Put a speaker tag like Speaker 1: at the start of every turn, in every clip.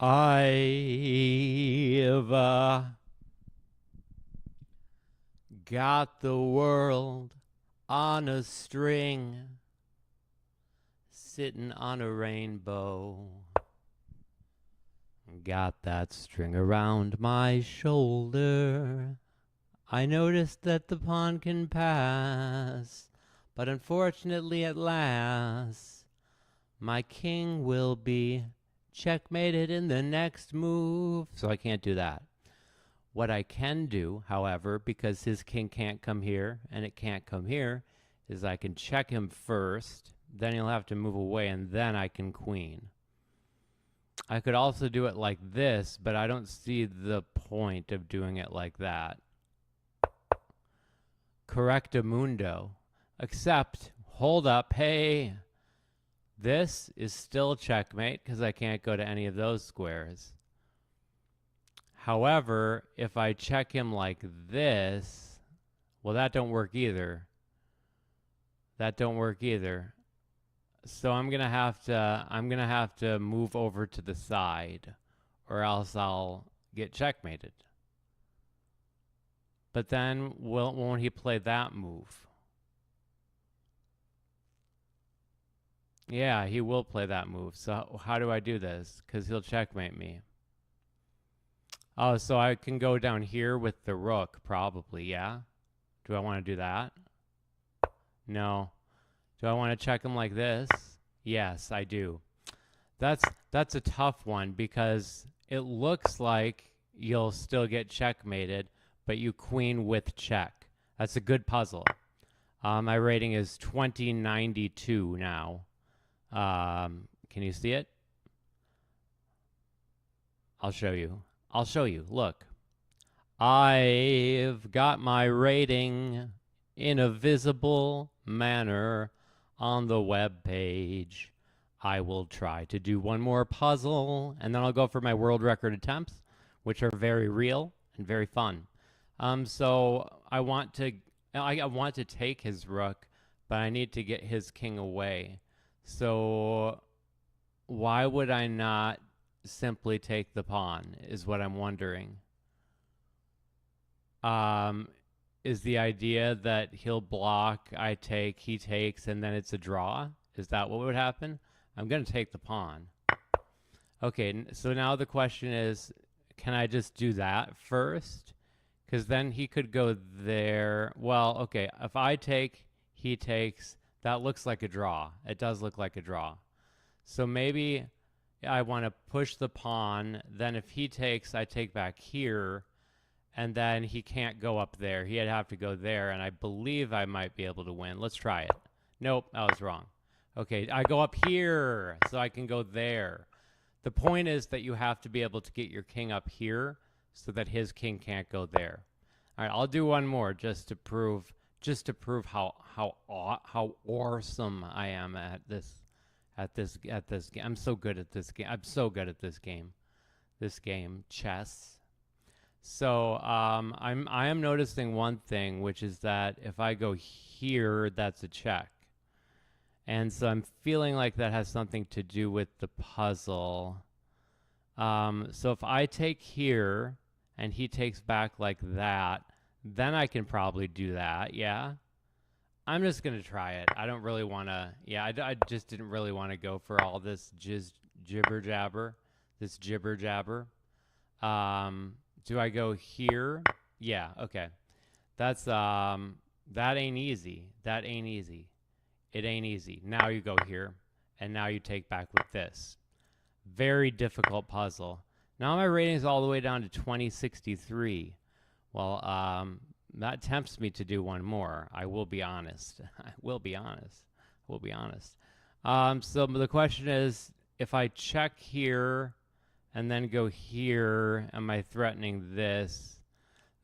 Speaker 1: I've got the world on a string, sitting on a rainbow. Got that string around my shoulder. I noticed that the pawn can pass, but unfortunately at last, my king will be checkmated in the next move, so I can't do that. What I can do, however, because his king can't come here and it can't come here, is I can check him first, then he'll have to move away, and then I can queen. I could also do it like this, but I don't see the point of doing it like that. Correctamundo. Except, hold up, hey, this is still checkmate because I can't go to any of those squares. However, if I check him like this, well, that don't work either. That don't work either. So I'm gonna have to move over to the side, or else I'll get checkmated. But then won't he play that move? Yeah, he will play that move. So how do I do this? Because he'll checkmate me. Oh, so I can go down here with the rook, probably, yeah? Do I want to do that? No. Do I want to check him like this? Yes, I do. That's a tough one because it looks like you'll still get checkmated, but you queen with check. That's a good puzzle. My rating is 2092 now. Can you see it? I'll show you. I'll show you. Look. I've got my rating in a visible manner on the web page. I will try to do one more puzzle, and then I'll go for my world record attempts, which are very real and very fun. So I want to take his rook, but I need to get his king away. So why would I not simply take the pawn is what I'm wondering. Is the idea that he'll block, I take, he takes, and then it's a draw? Is that what would happen? I'm going to take the pawn. Okay, so now the question is, can I just do that first? Because then he could go there. Well, okay, if I take, he takes, that looks like a draw. It does look like a draw. So maybe I want to push the pawn. Then if he takes, I take back here. And then he can't go up there. He'd have to go there, and I believe I might be able to win. Let's try it. Nope, I was wrong. Okay, I go up here, so I can go there. The point is that you have to be able to get your king up here so that his king can't go there. All right, I'll do one more just to prove how awesome I am at this game. I'm so good at this game. I'm so good at this game. This game, chess. So I am noticing one thing, which is that if I go here, that's a check. And so I'm feeling like that has something to do with the puzzle. So if I take here and he takes back like that, then I can probably do that, yeah? I'm just going to try it. I don't really want to, yeah, I just didn't really want to go for all this jibber jabber. Do I go here? Yeah, okay. That's that ain't easy. That ain't easy. It ain't easy. Now you go here, and now you take back with this. Very difficult puzzle. Now my rating is all the way down to 2063. Well, that tempts me to do one more. I will be honest. I will be honest. So the question is, if I check here and then go here, am I threatening this?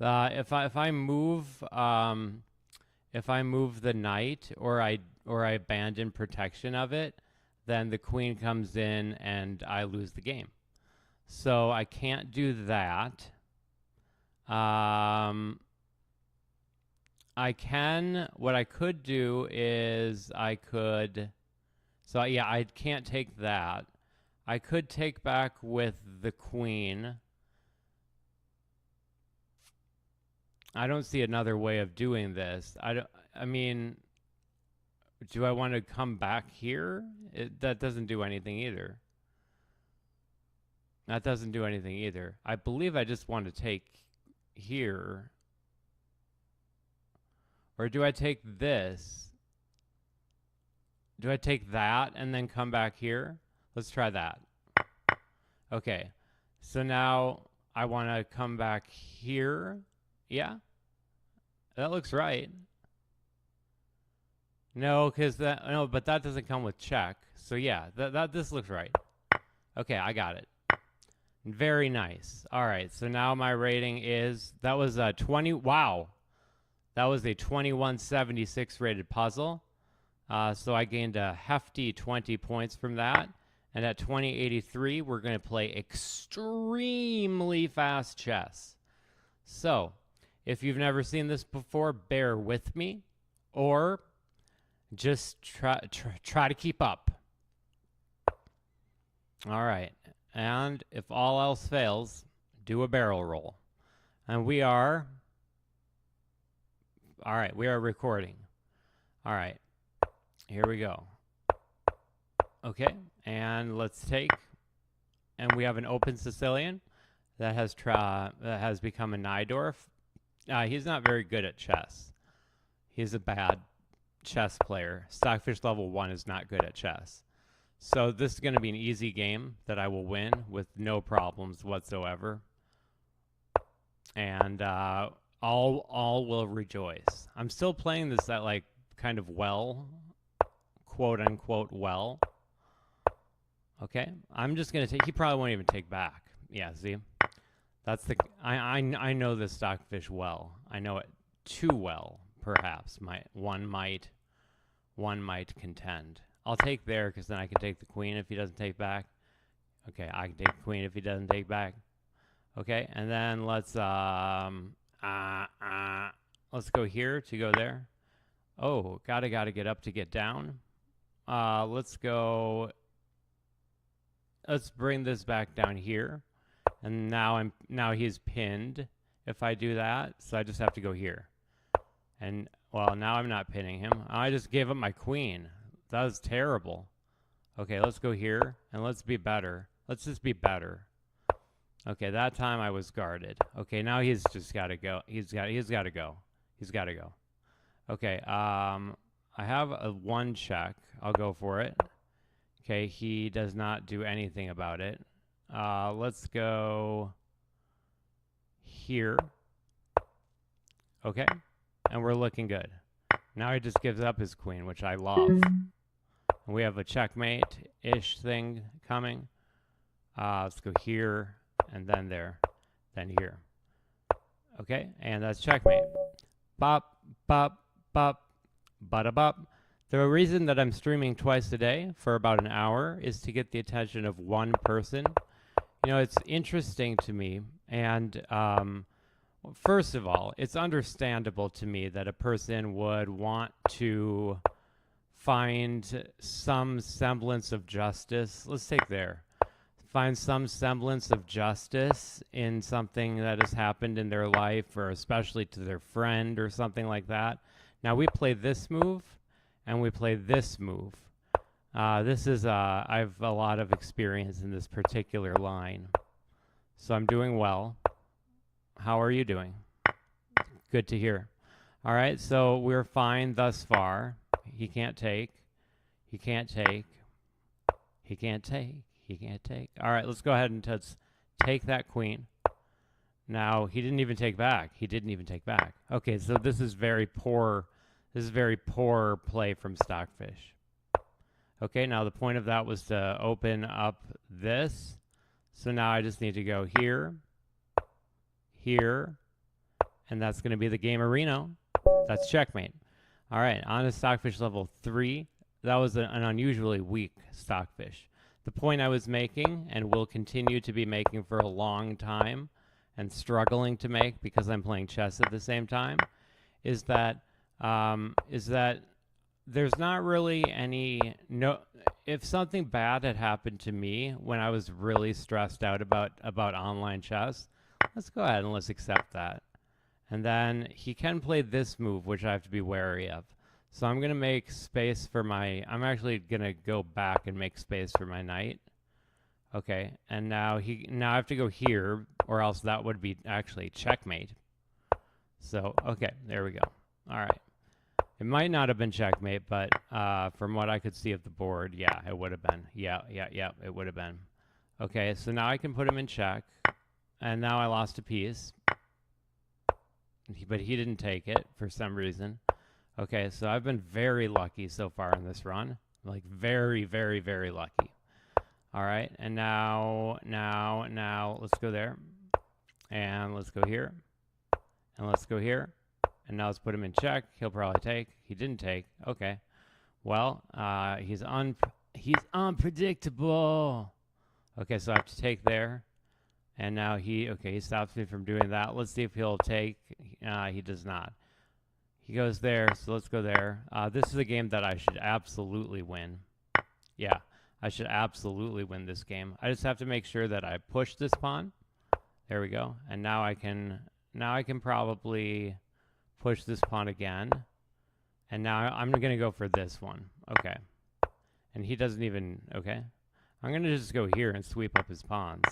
Speaker 1: If I move the knight or I abandon protection of it, then the queen comes in and I lose the game. So I can't do that. What I could do is I can't take that. I could take back with the queen. I don't see another way of doing this. I mean, do I want to come back here? That doesn't do anything either. That doesn't do anything either. I believe I just want to take here. Or do I take this? Do I take that and then come back here? Let's try that. Okay. So now I want to come back here. Yeah. That looks right. No, but that doesn't come with check. So yeah, this looks right. Okay, I got it. Very nice. All right, so now my rating is, that was a 20, wow. That was a 2176 rated puzzle. So I gained a hefty 20 points from that. And at 2083, we're going to play extremely fast chess. So, if you've never seen this before, bear with me, or just try to keep up. All right, and if all else fails, do a barrel roll. And we are recording. All right, here we go. Okay, and let's take, and we have an open Sicilian that has become a Najdorf. He's not very good at chess. He's a bad chess player. Stockfish level 1 is not good at chess. So this is going to be an easy game that I will win with no problems whatsoever. And all will rejoice. I'm still playing this at like kind of well, quote unquote well. Okay, I'm just going to take, he probably won't even take back. Yeah, see? That's the, I know this Stockfish well. I know it too well, perhaps. One might contend. I'll take there because then I can take the queen if he doesn't take back. Okay, I can take the queen if he doesn't take back. Okay, and then let's go here to go there. Oh, gotta get up to get down. Let's bring this back down here. And now he's pinned if I do that. So I just have to go here. And well, now I'm not pinning him. I just gave up my queen. That was terrible. Okay, let's go here and let's be better. Let's just be better. Okay, that time I was guarded. Okay, now he's just got to go. He's got to go. He's got to go. Okay, I have a 1 check. I'll go for it. Okay, he does not do anything about it. Let's go here. Okay, and we're looking good. Now he just gives up his queen, which I love. And we have a checkmate-ish thing coming. Let's go here, and then there, then here. Okay, and that's checkmate. Bop, bop, bop, bada-bop. The reason that I'm streaming twice a day for about an hour is to get the attention of one person. You know, it's interesting to me, and first of all, it's understandable to me that a person would want to find some semblance of justice. Let's take there. Find some semblance of justice in something that has happened in their life, or especially to their friend or something like that. Now, we play this move, and we play this move. I have a lot of experience in this particular line. So I'm doing well. How are you doing? Good to hear. All right, so we're fine thus far. He can't take. He can't take. He can't take. He can't take. All right, let's go ahead and take that queen. Now, he didn't even take back. He didn't even take back. Okay, so this is very poor. This is very poor play from Stockfish. Okay, now the point of that was to open up this. So now I just need to go here, here, and that's going to be the game arena. That's checkmate. All right, on to Stockfish level 3. That was an unusually weak Stockfish. The point I was making, and will continue to be making for a long time, and struggling to make because I'm playing chess at the same time, is that there's not really any no. If something bad had happened to me when I was really stressed out about online chess, let's go ahead and let's accept that. And then he can play this move, which I have to be wary of. So I'm going to make space for my... I'm actually going to go back and make space for my knight. Okay, and now I have to go here, or else that would be actually checkmate. So, okay, there we go. All right. It might not have been checkmate, but from what I could see of the board, yeah, it would have been. Yeah, it would have been. Okay, so now I can put him in check, and now I lost a piece. But he didn't take it for some reason. Okay, so I've been very lucky so far in this run. Like, very, very, very lucky. All right, and now, let's go there. And let's go here. And let's go here. And now let's put him in check. He'll probably take. He didn't take. Okay. Well, he's unpredictable. Okay, so I have to take there. And now he stops me from doing that. Let's see if he'll take. He does not. He goes there, so let's go there. This is a game that I should absolutely win. Yeah, I should absolutely win this game. I just have to make sure that I push this pawn. There we go. And now I can probably push this pawn again. And now I'm going to go for this one. Okay. And he doesn't even... Okay. I'm going to just go here and sweep up his pawns.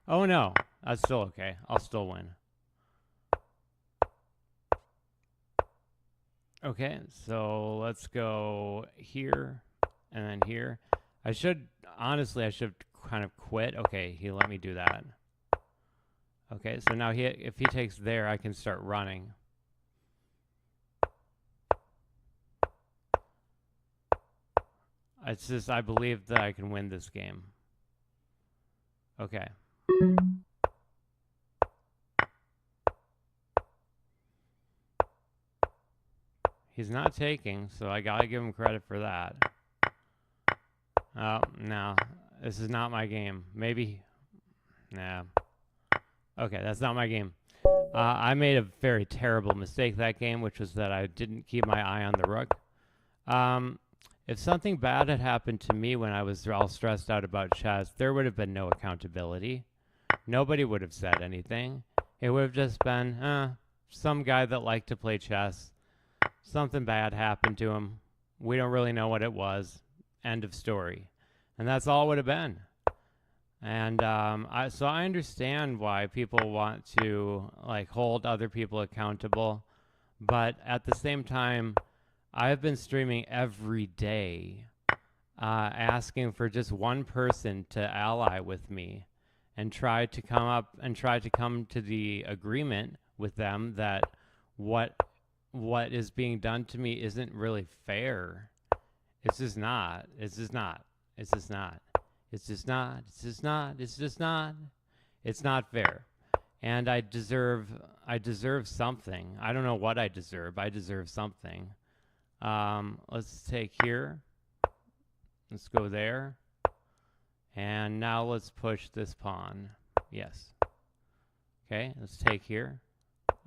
Speaker 1: Oh, no. That's still okay. I'll still win. Okay, so let's go here and then here. Honestly, I should kind of quit. Okay, he let me do that. Okay, so now if he takes there, I can start running. It's just, I believe that I can win this game. Okay. He's not taking, so I gotta give him credit for that. Oh, no. This is not my game. Maybe. Nah. Okay, that's not my game. I made a very terrible mistake that game, which was that I didn't keep my eye on the rook. If something bad had happened to me when I was all stressed out about chess, there would have been no accountability. Nobody would have said anything. It would have just been, some guy that liked to play chess. Something bad happened to him. We don't really know what it was. End of story. And that's all it would have been. And so I understand why people want to like hold other people accountable. But at the same time, I've been streaming every day asking for just one person to ally with me and try to come to the agreement with them that what is being done to me isn't really fair. It's just not. It's just not. It's just not. It's just not. It's just not. It's just not. It's not fair. And I deserve something. I don't know what I deserve. I deserve something. Let's take here. Let's go there. And now let's push this pawn. Yes. Okay, let's take here.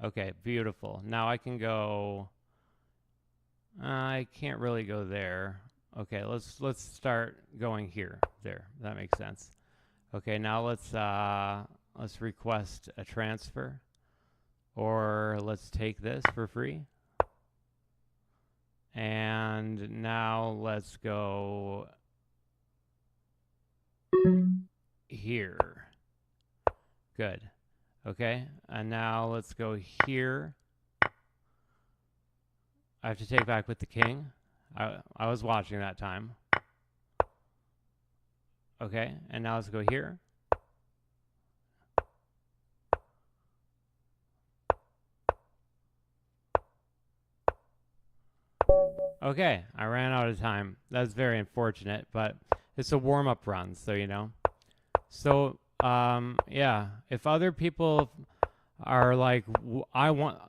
Speaker 1: Okay, beautiful. Now I can go... I can't really go there. Okay, let's start going here. There, that makes sense. Okay, now let's request a transfer. Or let's take this for free. And now let's go here. Good. Okay, and now let's go here. I have to take back with the king. I was watching that time. Okay, and now let's go here. Okay, I ran out of time. That's very unfortunate, but it's a warm-up run, so you know. So, yeah, if other people are like,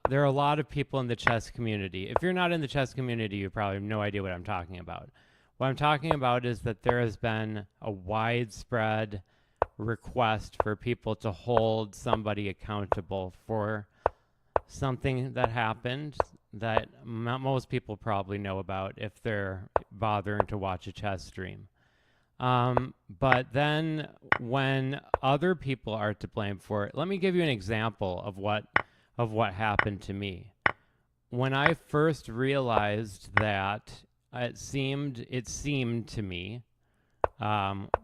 Speaker 1: there are a lot of people in the chess community. If you're not in the chess community, you probably have no idea what I'm talking about. What I'm talking about is that there has been a widespread request for people to hold somebody accountable for something that happened that most people probably know about if they're bothering to watch a chess stream. But then when other people are to blame for it, let me give you an example of what happened to me. When I first realized that it seemed to me,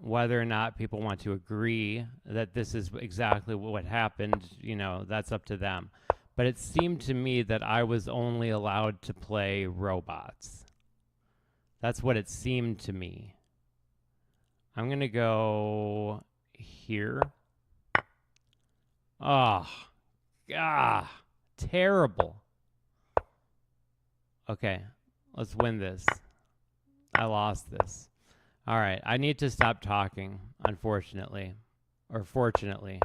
Speaker 1: whether or not people want to agree that this is exactly what happened, that's up to them. But it seemed to me that I was only allowed to play robots. That's what it seemed to me. I'm going to go here. Oh, terrible. Okay, let's win this. I lost this. All right, I need to stop talking, unfortunately, or fortunately.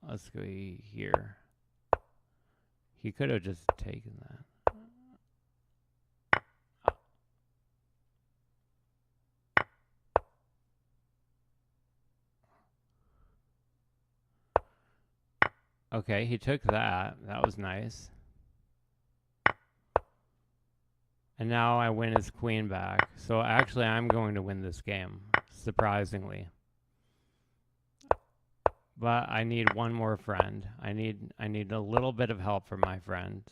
Speaker 1: Let's go here. He could have just taken that. Okay, he took that. That was nice. And now I win his queen back. So actually, I'm going to win this game, surprisingly. But I need one more friend. I need a little bit of help from my friends.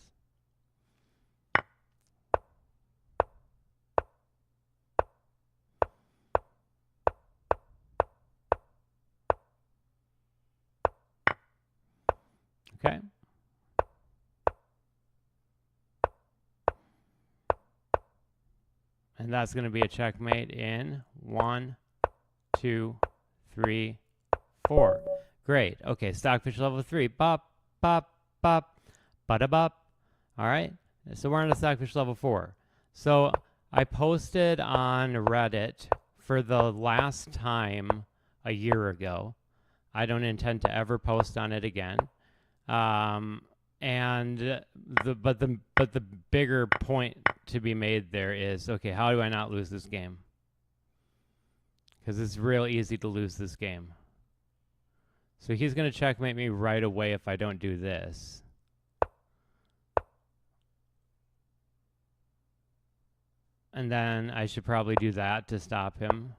Speaker 1: Okay. And that's going to be a checkmate in 1, 2, 3, 4. Great. Okay, Stockfish level 3. Bop, bop, bop, bada-bop. All right. So we're on to Stockfish level 4. So I posted on Reddit for the last time a year ago. I don't intend to ever post on it again. And the bigger point to be made there is, okay, how do I not lose this game? Because it's real easy to lose this game. So he's going to checkmate me right away if I don't do this. And then I should probably do that to stop him.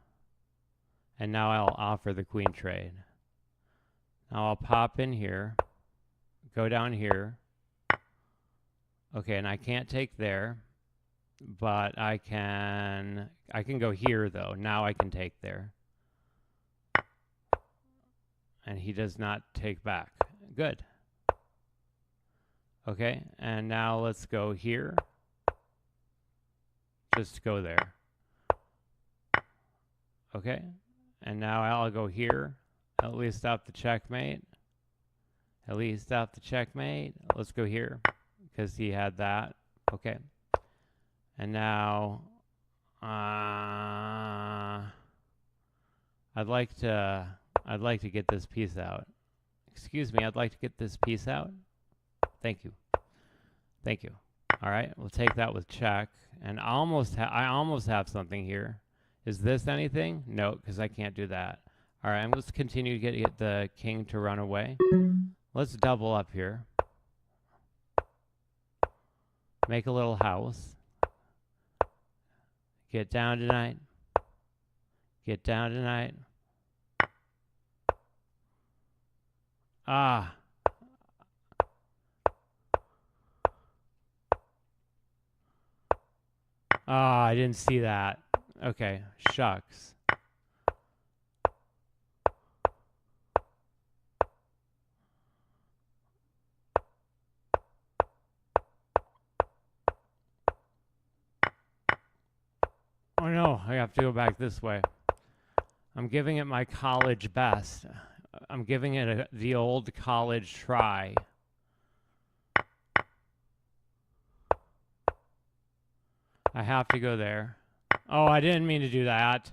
Speaker 1: And now I'll offer the queen trade. Now I'll pop in here. Go down here. Okay, and I can't take there, but I can go here though. Now I can take there. And he does not take back. Good. Okay, and now let's go here. Just go there. Okay, and now I'll go here. At least stop the checkmate. At least stop the checkmate. Let's go here because he had that. Okay. And now I'd like to get this piece out. Excuse me, I'd like to get this piece out. Thank you. Thank you. All right, we'll take that with check. And I almost have something here. Is this anything? No, because I can't do that. All right, let's continue to get the king to run away. Let's double up here. Make a little house. Get down tonight. Get down tonight. Ah. Ah, I didn't see that. Okay, shucks. Oh no, I have to go back this way. I'm giving it my college best. I'm giving it the old college try. I have to go there. Oh, I didn't mean to do that.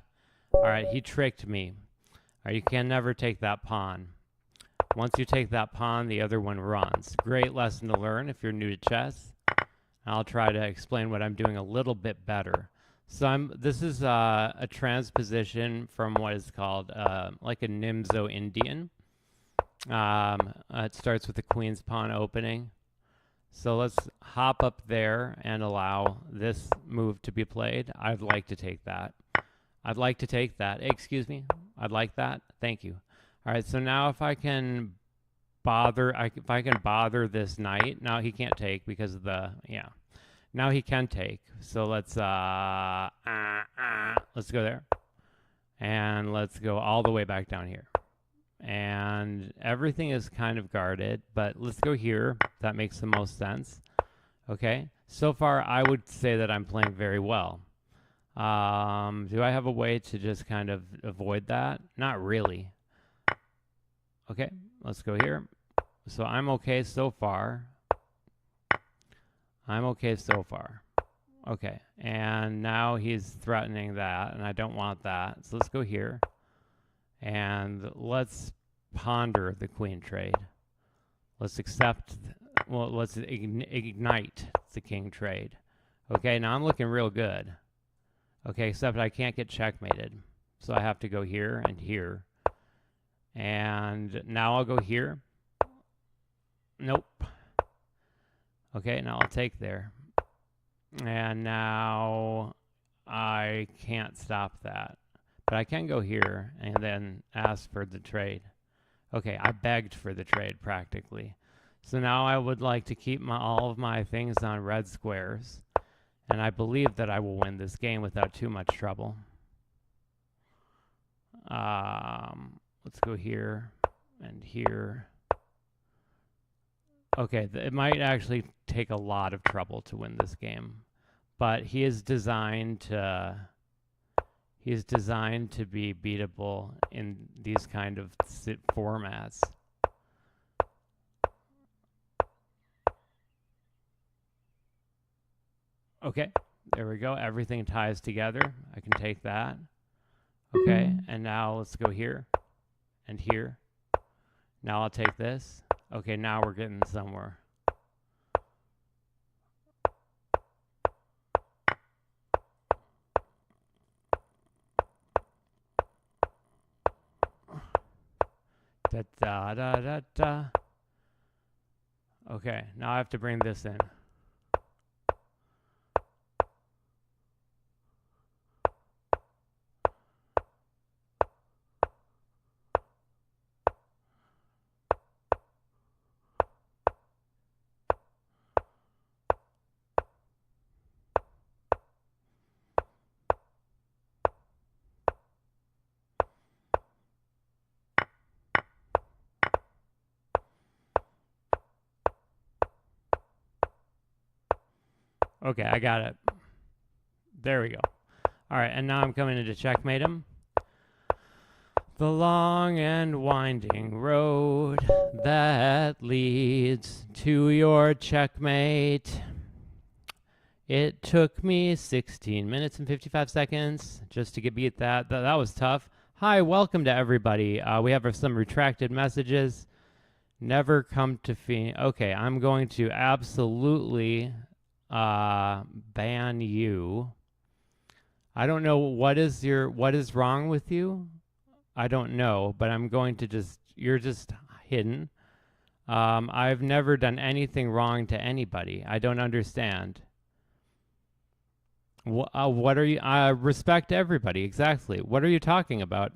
Speaker 1: All right, he tricked me. All right, you can never take that pawn. Once you take that pawn, the other one runs. Great lesson to learn if you're new to chess. I'll try to explain what I'm doing a little bit better. So this is a transposition from what is called like a Nimzo Indian. It starts with the queen's pawn opening. So let's hop up there and allow this move to be played. I'd like to take that. I'd like to take that. Excuse me. I'd like that. Thank you. All right. So now if I can bother, if I can bother this knight. Now he can't take because of the Now he can take. So let's go there, and let's go all the way back down here. And everything is kind of guarded, but let's go here. That makes the most sense. Okay. So far, I would say that I'm playing very well. Do I have a way to just kind of avoid that? Not really. Okay, let's go here. So I'm okay so far. I'm okay so far. Okay, and now he's threatening that, and I don't want that. So let's go here. And let's ponder the queen trade. Let's accept, well, let's ignite the king trade. Okay, now I'm looking real good. Okay, except I can't get checkmated. So I have to go here and here. And now I'll go here. Nope. Okay, now I'll take there. And now I can't stop that. But I can go here and then ask for the trade. Okay, I begged for the trade practically. So now I would like to keep all of my things on red squares. And I believe that I will win this game without too much trouble. Let's go here and here. Okay, it might actually take a lot of trouble to win this game. But he is designed to be beatable in these kind of formats. Okay, there we go. Everything ties together. I can take that. Okay, and now let's go here and here. Now I'll take this. Okay, now we're getting somewhere. Da da da da da. Okay, now I have to bring this in. Okay, I got it. There we go. All right, and now I'm coming in to checkmate him. The long and winding road that leads to your checkmate. It took me 16 minutes and 55 seconds just to beat that. That was tough. Hi, welcome to everybody. We have some retracted messages. Never come to Okay, I'm going to absolutely ban you. I don't know what is wrong with you. I don't know, but I'm going to you're just hidden. I've never done anything wrong to anybody. I don't understand. What are you? Respect everybody. Exactly. What are you talking about?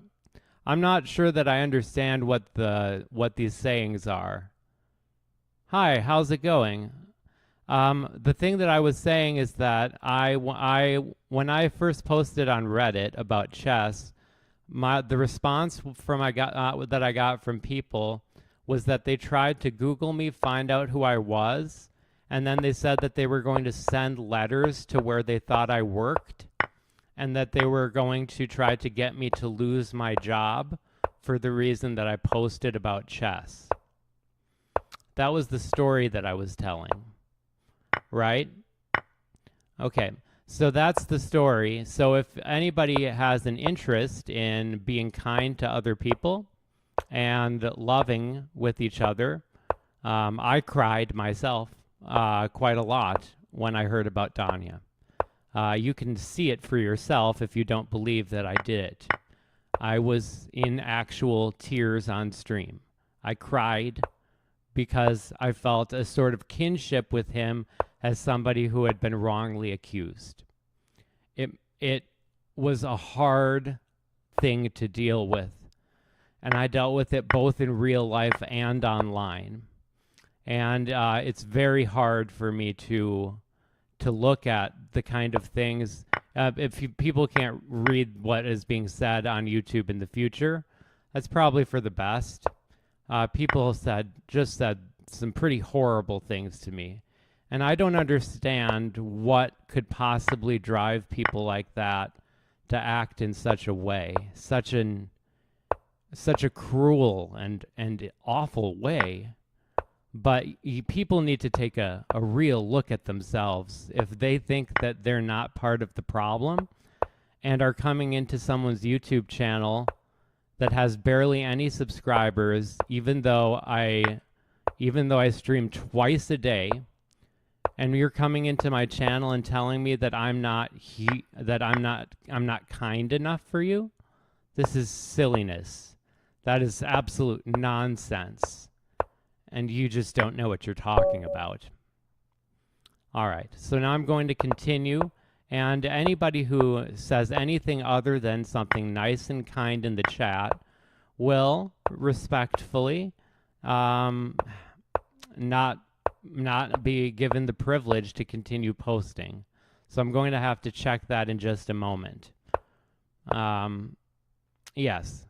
Speaker 1: I'm not sure that I understand what these sayings are. Hi, how's it going? The thing that I was saying is that when I first posted on Reddit about chess, the response that I got from people was that they tried to Google me, find out who I was, and then they said that they were going to send letters to where they thought I worked, and that they were going to try to get me to lose my job for the reason that I posted about chess. That was the story that I was telling. Right? Okay, so that's the story. So if anybody has an interest in being kind to other people and loving with each other, I cried myself quite a lot when I heard about Danya. You can see it for yourself if you don't believe that I did it. I was in actual tears on stream. I cried because I felt a sort of kinship with him as somebody who had been wrongly accused. It was a hard thing to deal with, and I dealt with it both in real life and online. And it's very hard for me to look at the kind of things. People can't read what is being said on YouTube in the future, that's probably for the best. People just said some pretty horrible things to me. And I don't understand what could possibly drive people like that to act in such a way, such a cruel and awful way. But people need to take a real look at themselves. If they think that they're not part of the problem and are coming into someone's YouTube channel that has barely any subscribers, even though I stream twice a day, and you're coming into my channel and telling me that I'm not kind enough for you, this is silliness. That is absolute nonsense. And you just don't know what you're talking about. All right, so now I'm going to continue, and anybody who says anything other than something nice and kind in the chat will respectfully not be given the privilege to continue posting. So I'm going to have to check that in just a moment. Yes.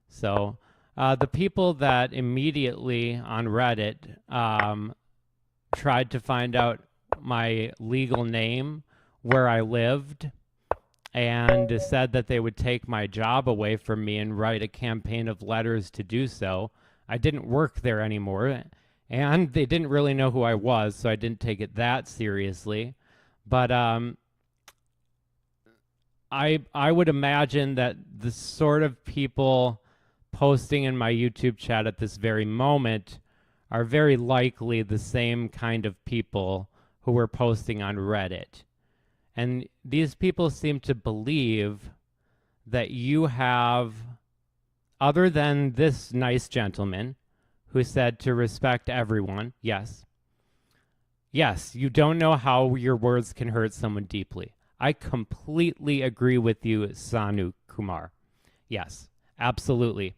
Speaker 1: So the people that immediately on Reddit tried to find out my legal name, where I lived, and said that they would take my job away from me and write a campaign of letters to do so. I didn't work there anymore, and they didn't really know who I was, so I didn't take it that seriously. But I would imagine that the sort of people posting in my YouTube chat at this very moment are very likely the same kind of people who were posting on Reddit. And these people seem to believe that you have, other than this nice gentleman who said to respect everyone, yes, you don't know how your words can hurt someone deeply. I completely agree with you, Sanu Kumar. Yes, absolutely.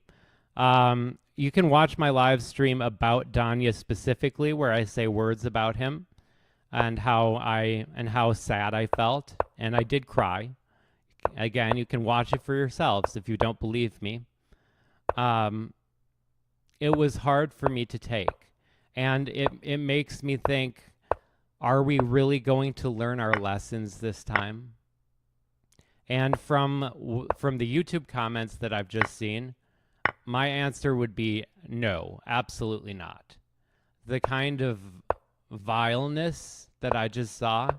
Speaker 1: You can watch my live stream about Danya specifically, where I say words about him and how sad I felt, and I did cry. Again, you can watch it for yourselves if you don't believe me. It was hard for me to take, and it makes me think, are we really going to learn our lessons this time? And from the YouTube comments that I've just seen, my answer would be no, absolutely not. The kind of vileness that I just saw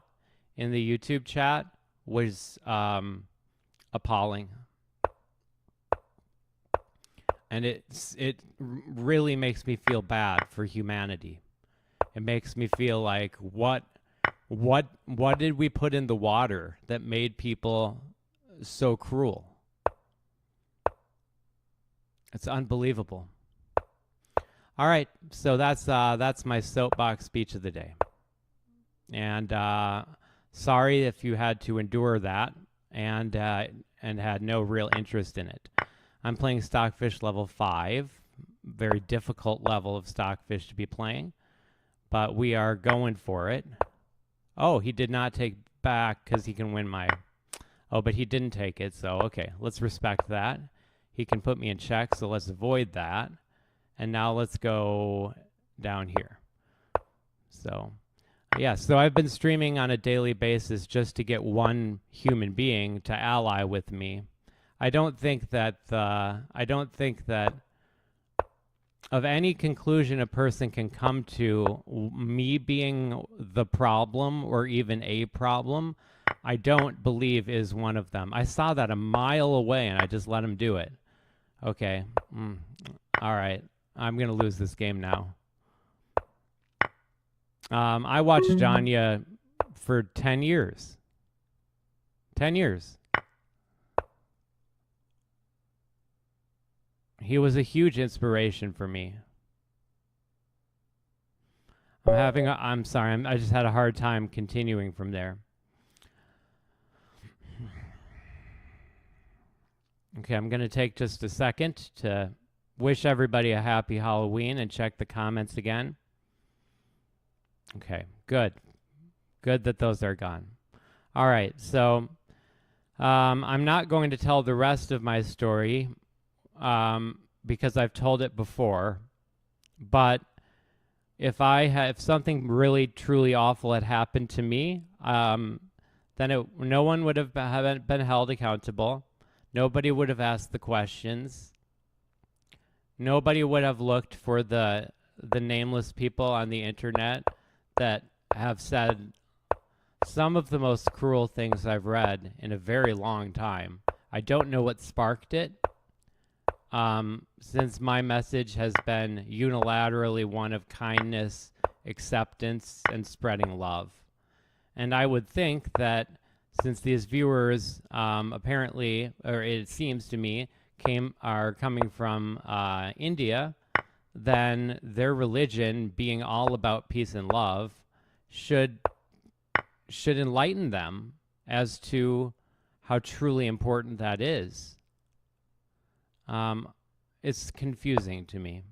Speaker 1: in the YouTube chat was appalling. And it really makes me feel bad for humanity. It makes me feel like what did we put in the water that made people so cruel? It's unbelievable. All right, so that's my soapbox speech of the day. And sorry if you had to endure that and had no real interest in it. I'm playing Stockfish level 5, very difficult level of Stockfish to be playing, but we are going for it. Oh, he did not take back because he can win my... Oh, but he didn't take it, so okay, let's respect that. He can put me in check, so let's avoid that. And now let's go down here. So, yeah, so I've been streaming on a daily basis just to get one human being to ally with me. I don't think that of any conclusion a person can come to, me being the problem or even a problem, I don't believe is one of them. I saw that a mile away and I just let him do it. Okay. All right. I'm going to lose this game now. I watched Danya for 10 years. 10 years. He was a huge inspiration for me. I'm sorry, I just had a hard time continuing from there. Okay, I'm going to take just a second to wish everybody a happy Halloween and check the comments again. Okay, good. Good that those are gone. All right, so I'm not going to tell the rest of my story because I've told it before, but if something really truly awful had happened to me, then no one would have been held accountable. Nobody would have asked the questions. Nobody would have looked for the nameless people on the internet that have said some of the most cruel things I've read in a very long time. I don't know what sparked it. Since my message has been unilaterally one of kindness, acceptance, and spreading love. And I would think that since these viewers apparently, or it seems to me, are coming from India, then their religion, being all about peace and love, should enlighten them as to how truly important that is. It's confusing to me.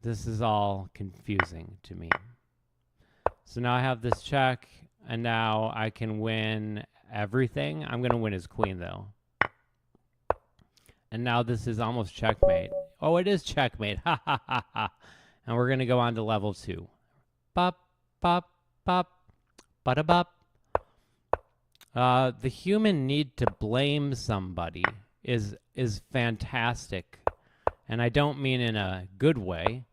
Speaker 1: This is all confusing to me. So now I have this check, and now I can win everything. I'm going to win his queen, though. And now this is almost checkmate. Oh, it is checkmate. Ha, ha, ha, ha. And we're going to go on to level 2. Bop, bop, bop, bada-bop. The human need to blame somebody is fantastic. And I don't mean in a good way.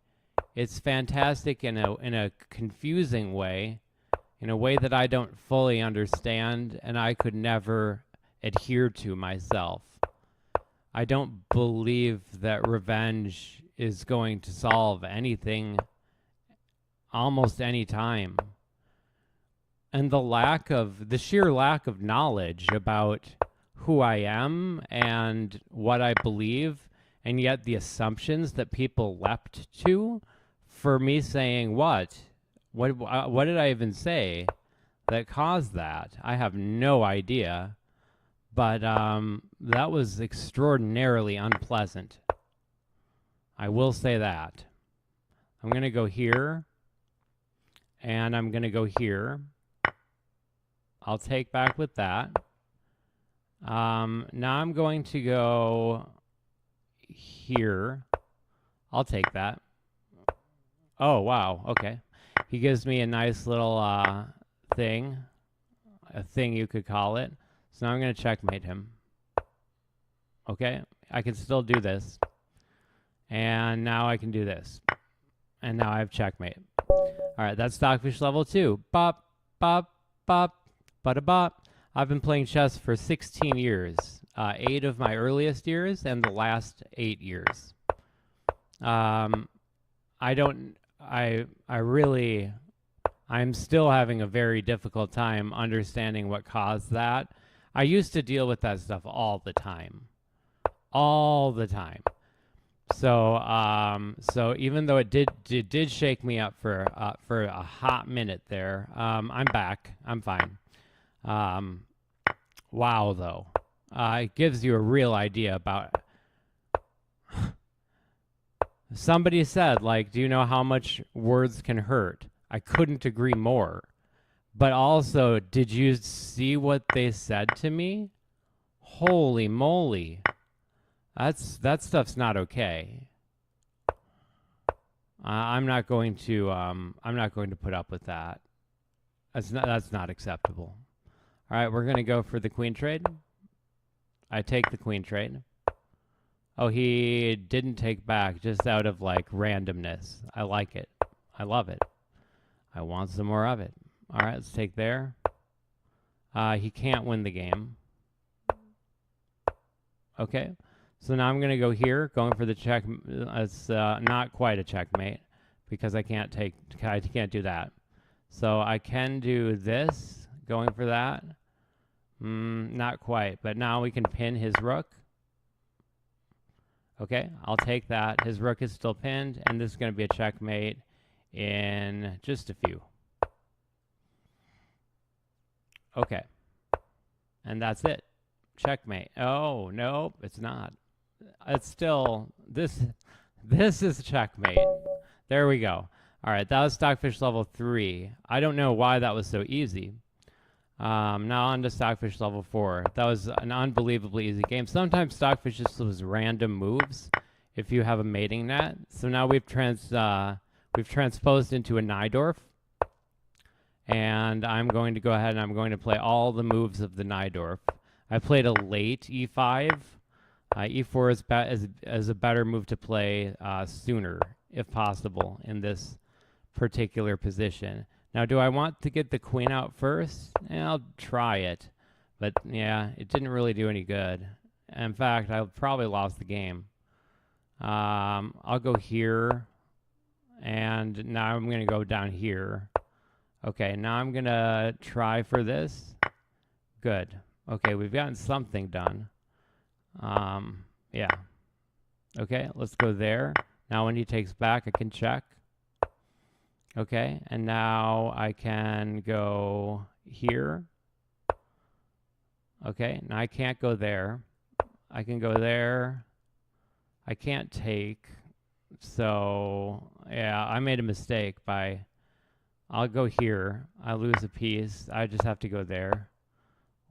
Speaker 1: It's fantastic in a confusing way, in a way that I don't fully understand and I could never adhere to myself. I don't believe that revenge is going to solve anything almost any time. And the sheer lack of knowledge about who I am and what I believe, and yet the assumptions that people leapt to for me saying what did I even say that caused that? I have no idea, but that was extraordinarily unpleasant. I will say that. I'm going to go here, and I'm going to go here. I'll take back with that. Now I'm going to go here. I'll take that. Oh, wow. Okay. He gives me a nice little thing. A thing you could call it. So now I'm going to checkmate him. Okay. I can still do this. And now I can do this. And now I have checkmate. All right. That's Stockfish level 2. Bop, bop, bop, bada-bop. I've been playing chess for 16 years. 8 of my earliest years and the last 8 years. I'm still having a very difficult time understanding what caused that. I used to deal with that stuff all the time. All the time. So even though it did shake me up for a hot minute there, I'm back. I'm fine. Wow, though. It gives you a real idea about... Somebody said, like, do you know how much words can hurt? I couldn't agree more. But also, did you see what they said to me? Holy moly. That stuff's not okay. I'm not going to put up with that. That's not acceptable. All right, we're going to go for the queen trade. I take the queen trade. Oh, he didn't take back just out of, like, randomness. I like it. I love it. I want some more of it. All right, let's take there. He can't win the game. Okay. So now I'm going to go here, going for the check. It's not quite a checkmate because I can't do that. So I can do this, going for that. Not quite, but now we can pin his rook. Okay, I'll take that. His rook is still pinned, and this is going to be a checkmate in just a few. Okay, and that's it. Checkmate. Oh, no, it's not. It's still, this is checkmate. There we go. All right, that was Stockfish level 3. I don't know why that was so easy. Now on to Stockfish level 4. That was an unbelievably easy game. Sometimes Stockfish just was random moves if you have a mating net. So now we've transposed into a Najdorf. And I'm going to go ahead and I'm going to play all the moves of the Najdorf. I played a late e5. E4 is a better move to play sooner, if possible, in this particular position. Now, do I want to get the queen out first? I'll try it. But, yeah, it didn't really do any good. In fact, I probably lost the game. I'll go here. And now I'm going to go down here. Okay, now I'm going to try for this. Good. Okay, we've gotten something done. Yeah. Okay, let's go there. Now when he takes back, I can check. Okay, and now I can go here. Okay, now I can't go there. I can go there. I can't take. So, yeah, I made a mistake by... I'll go here. I lose a piece. I just have to go there.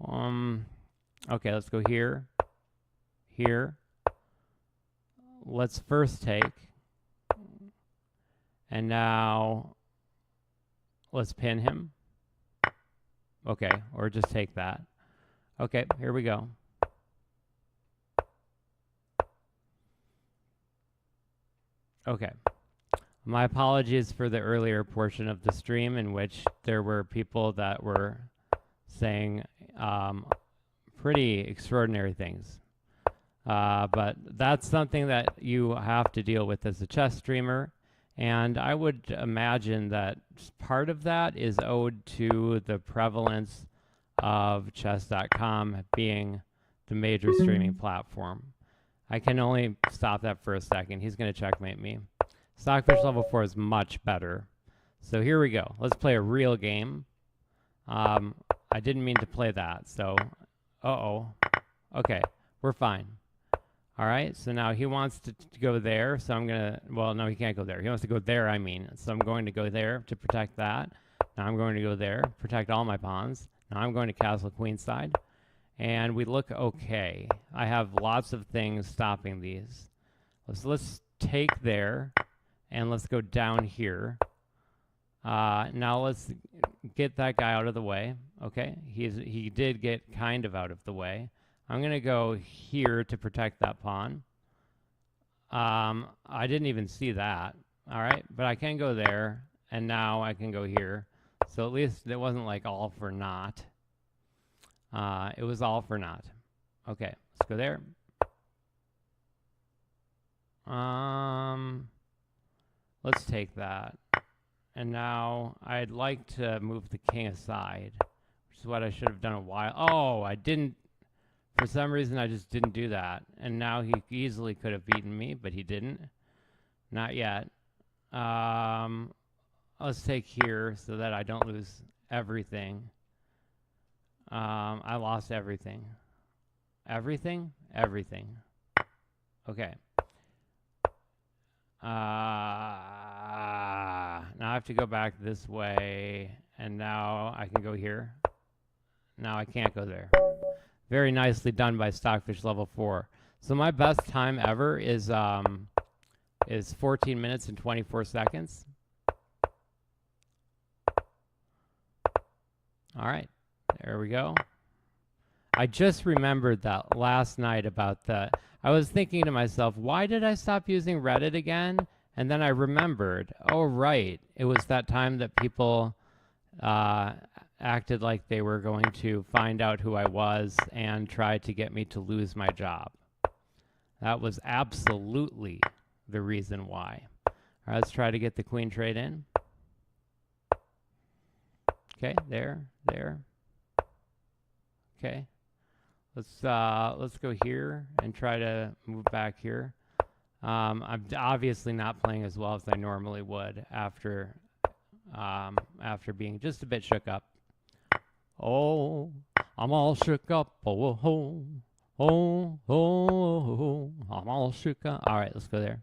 Speaker 1: Okay, let's go here. Here. Let's first take. And now let's pin him. Okay, or just take that. Okay, here we go. Okay. My apologies for the earlier portion of the stream in which there were people that were saying pretty extraordinary things. But that's something that you have to deal with as a chess streamer. And I would imagine that part of that is owed to the prevalence of chess.com being the major streaming platform. I can only stop that for a second. He's going to checkmate me. Stockfish level 4 is much better. So here we go. Let's play a real game. I didn't mean to play that. So, okay, we're fine. All right, so now he wants to go there. So I'm going to, well, no, he can't go there. He wants to go there, I mean. So I'm going to go there to protect that. Now I'm going to go there, protect all my pawns. Now I'm going to castle queenside. And we look okay. I have lots of things stopping these. Let's take there. And let's go down here. Now let's get that guy out of the way. Okay, he did get kind of out of the way. I'm going to go here to protect that pawn. I didn't even see that. All right, but I can go there, and now I can go here. So at least it wasn't like all for naught. It was all for naught. Okay, let's go there. Let's take that. And now I'd like to move the king aside, which is what I should have done a while. Oh, I didn't. For some reason, I just didn't do that. And now he easily could have beaten me, but he didn't. Not yet. Let's take here so that I don't lose everything. I lost everything. Everything? Everything. Okay. Now I have to go back this way, and now I can go here. Now I can't go there. Very nicely done by Stockfish level 4. So my best time ever is 14 minutes and 24 seconds. All right, there we go. I just remembered that last night about the... I was thinking to myself, why did I stop using Reddit again? And then I remembered, oh, right. It was that time that people acted like they were going to find out who I was and try to get me to lose my job. That was absolutely the reason why. All right, let's try to get the queen trade in. Okay, there. Okay. Let's go here and try to move back here. I'm obviously not playing as well as I normally would after being just a bit shook up. Oh, I'm all shook up. Oh, oh, oh, oh, oh, I'm all shook up. All right, let's go there.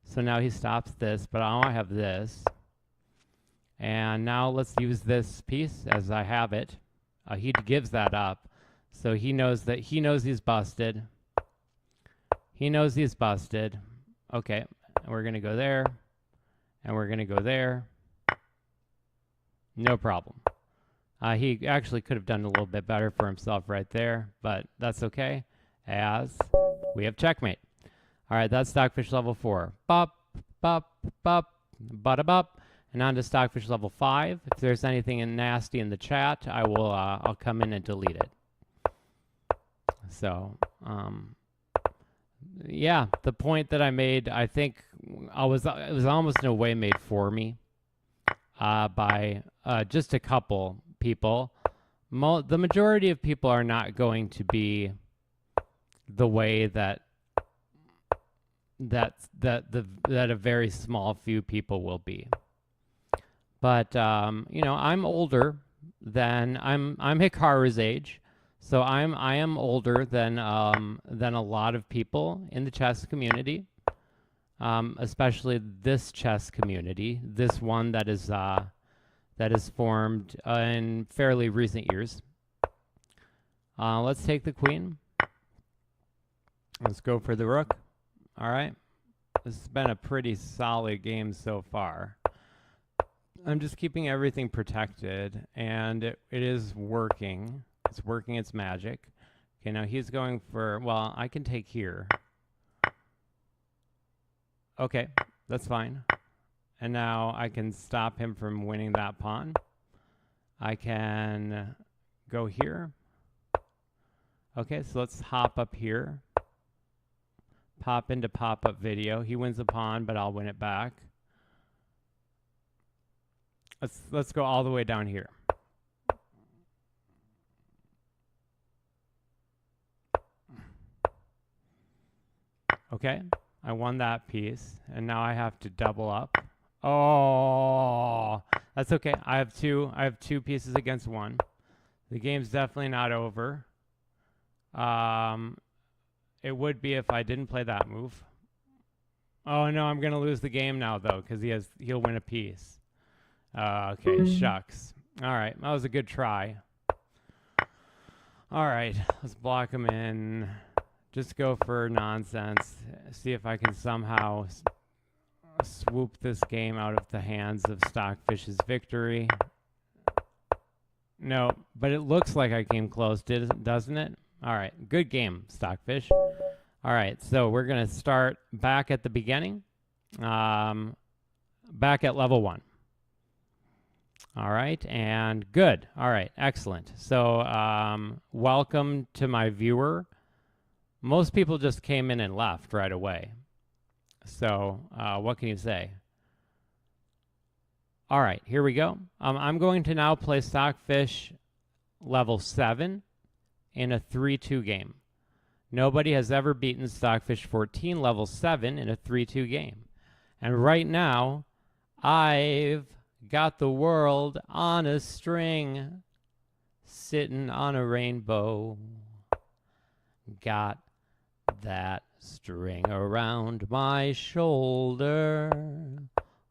Speaker 1: So now he stops this, but I want to have this. And now let's use this piece as I have it. He gives that up. So he knows he's busted. He knows he's busted. Okay, we're going to go there. And we're going to go there. No problem. He actually could have done a little bit better for himself right there, but that's okay, as we have checkmate. All right, that's Stockfish level 4. Bop, bop, bop, bada-bop. And on to Stockfish level 5. If there's anything nasty in the chat, I'll come in and delete it. So, yeah, the point that I made, I think it was almost in a way made for me by just a couple people. The majority of people are not going to be the way that a very small few people will be. But you know, I'm older than I'm Hikaru's age, so I am older than a lot of people in the chess community, especially this chess community, this one that is formed in fairly recent years. Let's take the queen. Let's go for the rook. All right. This has been a pretty solid game so far. I'm just keeping everything protected, and it is working. It's working its magic. Okay, now he's going for, well, I can take here. Okay, that's fine. And now I can stop him from winning that pawn. I can go here. Okay, so let's hop up here. Pop into pop-up video. He wins the pawn, but I'll win it back. Let's go all the way down here. Okay, I won that piece, and now I have to double up. Oh, that's okay. I have two pieces against one. The game's definitely not over. It would be if I didn't play that move. Oh no, I'm gonna lose the game now though, because he'll win a piece. Okay, shucks. All right, that was a good try. All right, let's block him in. Just go for nonsense. See if I can somehow swoop this game out of the hands of Stockfish's victory. No, but it looks like I came close, doesn't it? All right, good game, Stockfish. All right, so we're going to start back at the beginning, back at level 1. All right, and good. All right, excellent. So welcome to my viewer. Most people just came in and left right away. So what can you say? All right, here we go. I'm going to now play Stockfish level 7 in a 3-2 game. Nobody has ever beaten Stockfish 14 level 7 in a 3-2 game. And right now, I've got the world on a string, sitting on a rainbow. Got that string around my shoulder.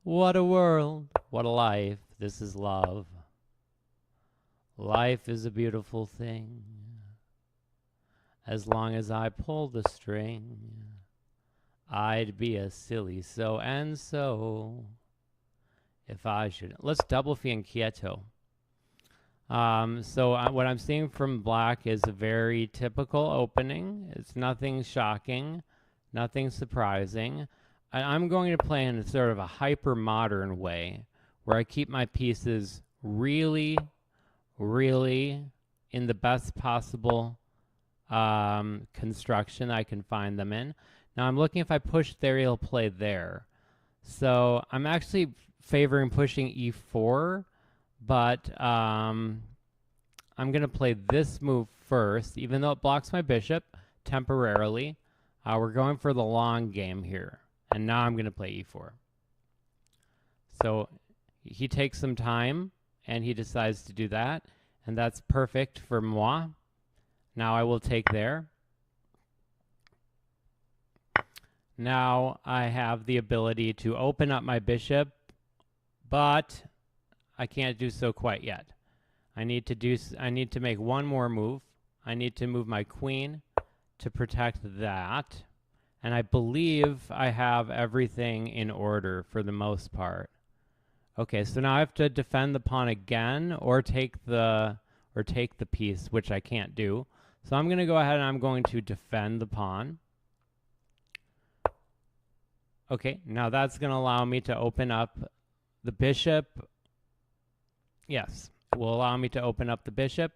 Speaker 1: What a world, what a life, this is love. Life is a beautiful thing. As long as I pull the string, I'd be a silly so-and-so if I should. Let's double fianchetto. So what I'm seeing from black is a very typical opening. It's nothing shocking, nothing surprising. I'm going to play in a sort of a hyper-modern way where I keep my pieces really, really in the best possible construction I can find them in. Now I'm looking if I push there, he'll play there. So I'm actually favoring pushing e4, but I'm going to play this move first, even though it blocks my bishop temporarily. We're going for the long game here. And now I'm going to play e4. So he takes some time, and he decides to do that. And that's perfect for moi. Now I will take there. Now I have the ability to open up my bishop, but I can't do so quite yet. I need to make one more move. I need to move my queen to protect that. And I believe I have everything in order for the most part. Okay, so now I have to defend the pawn again or take the piece, which I can't do. So I'm going to go ahead and I'm going to defend the pawn. Okay, now that's going to allow me to open up the bishop. Yes, it will allow me to open up the bishop.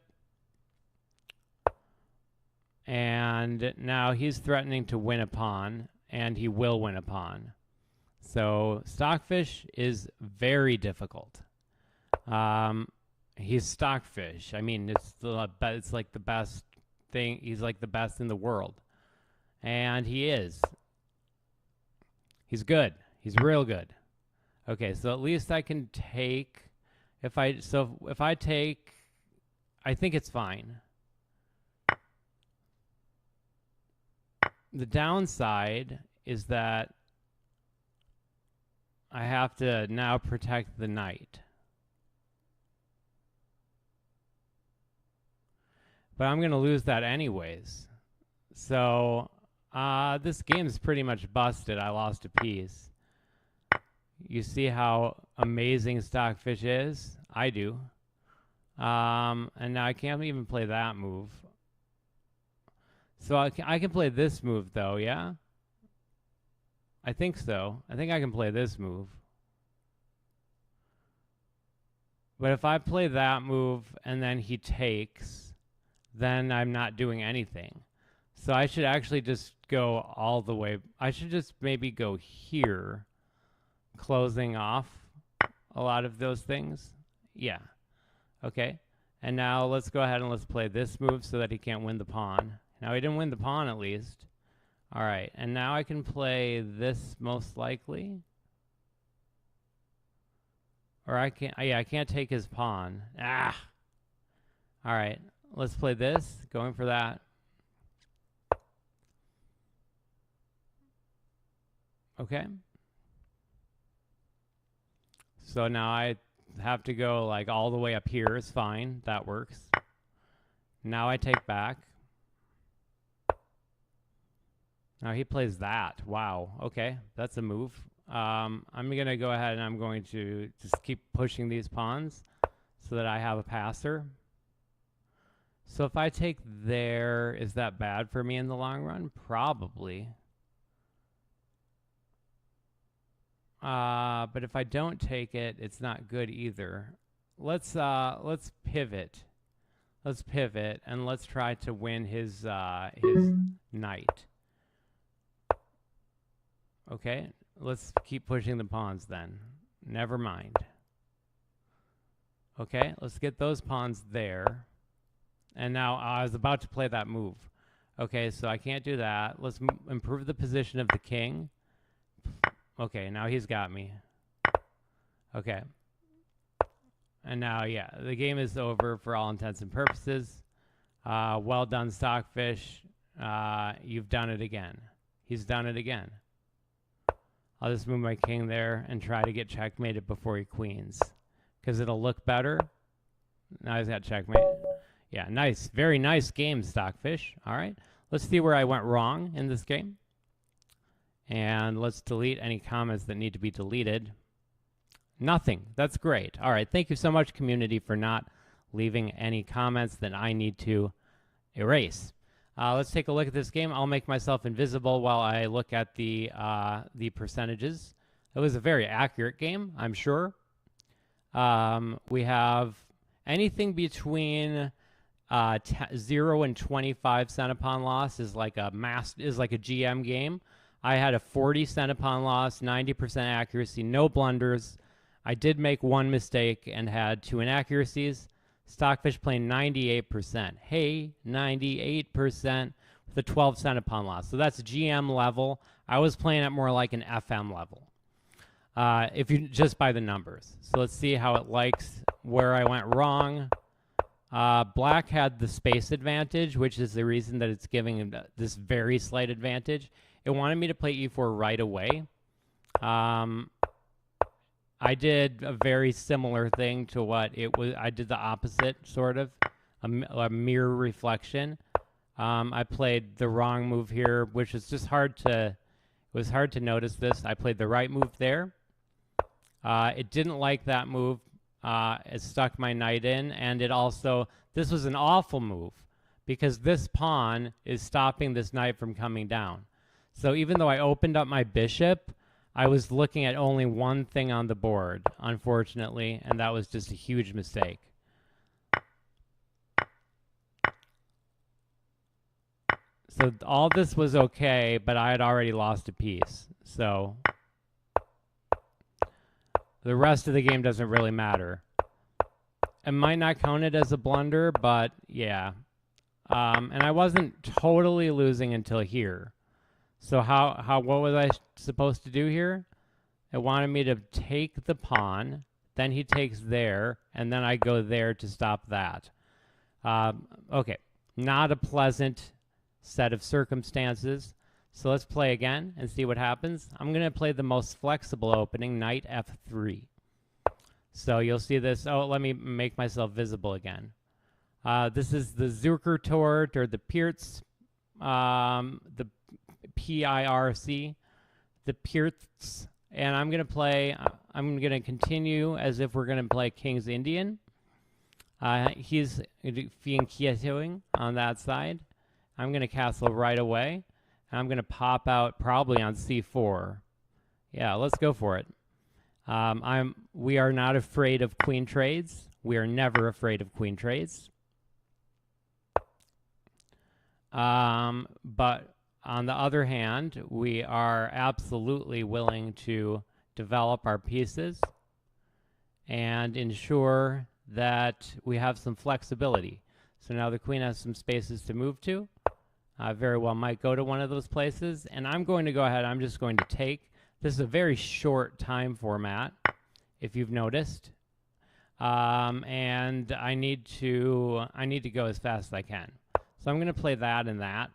Speaker 1: And now he's threatening to win a pawn, and he will win a pawn. So Stockfish is very difficult. He's Stockfish. I mean, it's like the best thing. He's like the best in the world. And he is. He's good. He's real good. Okay, so at least I can take, if I take, I think it's fine. The downside is that I have to now protect the knight. But I'm going to lose that anyways. So this game is pretty much busted. I lost a piece. You see how amazing Stockfish is? I do. And now I can't even play that move. So I can play this move, though, yeah? I think so. I think I can play this move. But if I play that move and then he takes, then I'm not doing anything. So I should actually just go all the way. I should just maybe go here, closing off a lot of those things. Yeah. Okay. And now let's go ahead and let's play this move so that he can't win the pawn. Now he didn't win the pawn at least. All right. And now I can play this most likely. Or I can't. Yeah, I can't take his pawn. Ah. All right. Let's play this. Going for that. Okay. So now I have to go like all the way up here is fine. That works. Now I take back. Now he plays that. Wow. Okay. That's a move. I'm going to go ahead and I'm going to just keep pushing these pawns so that I have a passer. So if I take there, is that bad for me in the long run? Probably. But if I don't take it, it's not good either. Let's pivot. Let's pivot and let's try to win his knight. Okay, let's keep pushing the pawns then. Never mind. Okay, let's get those pawns there. And now I was about to play that move. Okay, so I can't do that. Let's improve the position of the king. Okay, now he's got me. Okay. And now, yeah, the game is over for all intents and purposes. Well done, Stockfish. You've done it again. He's done it again. I'll just move my king there and try to get checkmated before he queens, because it'll look better. Now he's got checkmate. Yeah, nice. Very nice game, Stockfish. All right. Let's see where I went wrong in this game. And let's delete any comments that need to be deleted. Nothing. That's great. All right. Thank you so much, community, for not leaving any comments that I need to erase. Let's take a look at this game. I'll make myself invisible while I look at the percentages. It was a very accurate game, I'm sure. We have anything between 0 and 25 centipon loss is like a GM game. I had a 40 centipon loss, 90% accuracy, no blunders. I did make one mistake and had 2 inaccuracies. Stockfish playing 98%. Hey, 98% with a 12-cent a pawn loss. So that's GM level. I was playing at more like an FM level. If you just by the numbers. So let's see how it likes where I went wrong. Black had the space advantage, which is the reason that it's giving this very slight advantage. It wanted me to play e4 right away. I did a very similar thing to what it was. I did the opposite, sort of, a mirror reflection. I played the wrong move here, which is just hard to, it was hard to notice this. I played the right move there. It didn't like that move. It stuck my knight in, and it also, this was an awful move because this pawn is stopping this knight from coming down. So even though I opened up my bishop, I was looking at only one thing on the board, unfortunately, and that was just a huge mistake. So all this was okay, but I had already lost a piece. So the rest of the game doesn't really matter. It might not count it as a blunder, but yeah. And I wasn't totally losing until here. So what was I supposed to do here? It wanted me to take the pawn, then he takes there, and then I go there to stop that. Okay, not a pleasant set of circumstances. So let's play again and see what happens. I'm going to play the most flexible opening, knight f3. So you'll see this. Oh, let me make myself visible again. This is the Zuckertort or the Pirz, the PIRC, the Pirz, and I'm going to continue as if we're going to play King's Indian. He's fianchettoing on that side. I'm going to castle right away, and I'm going to pop out probably on c4. Yeah, let's go for it. We are not afraid of queen trades. We are never afraid of queen trades. But on the other hand, we are absolutely willing to develop our pieces and ensure that we have some flexibility. So now the queen has some spaces to move to. Very well might go to one of those places. And I'm going to go ahead. I'm just going to take. This is a very short time format, if you've noticed. And I need to go as fast as I can. So I'm going to play that and that.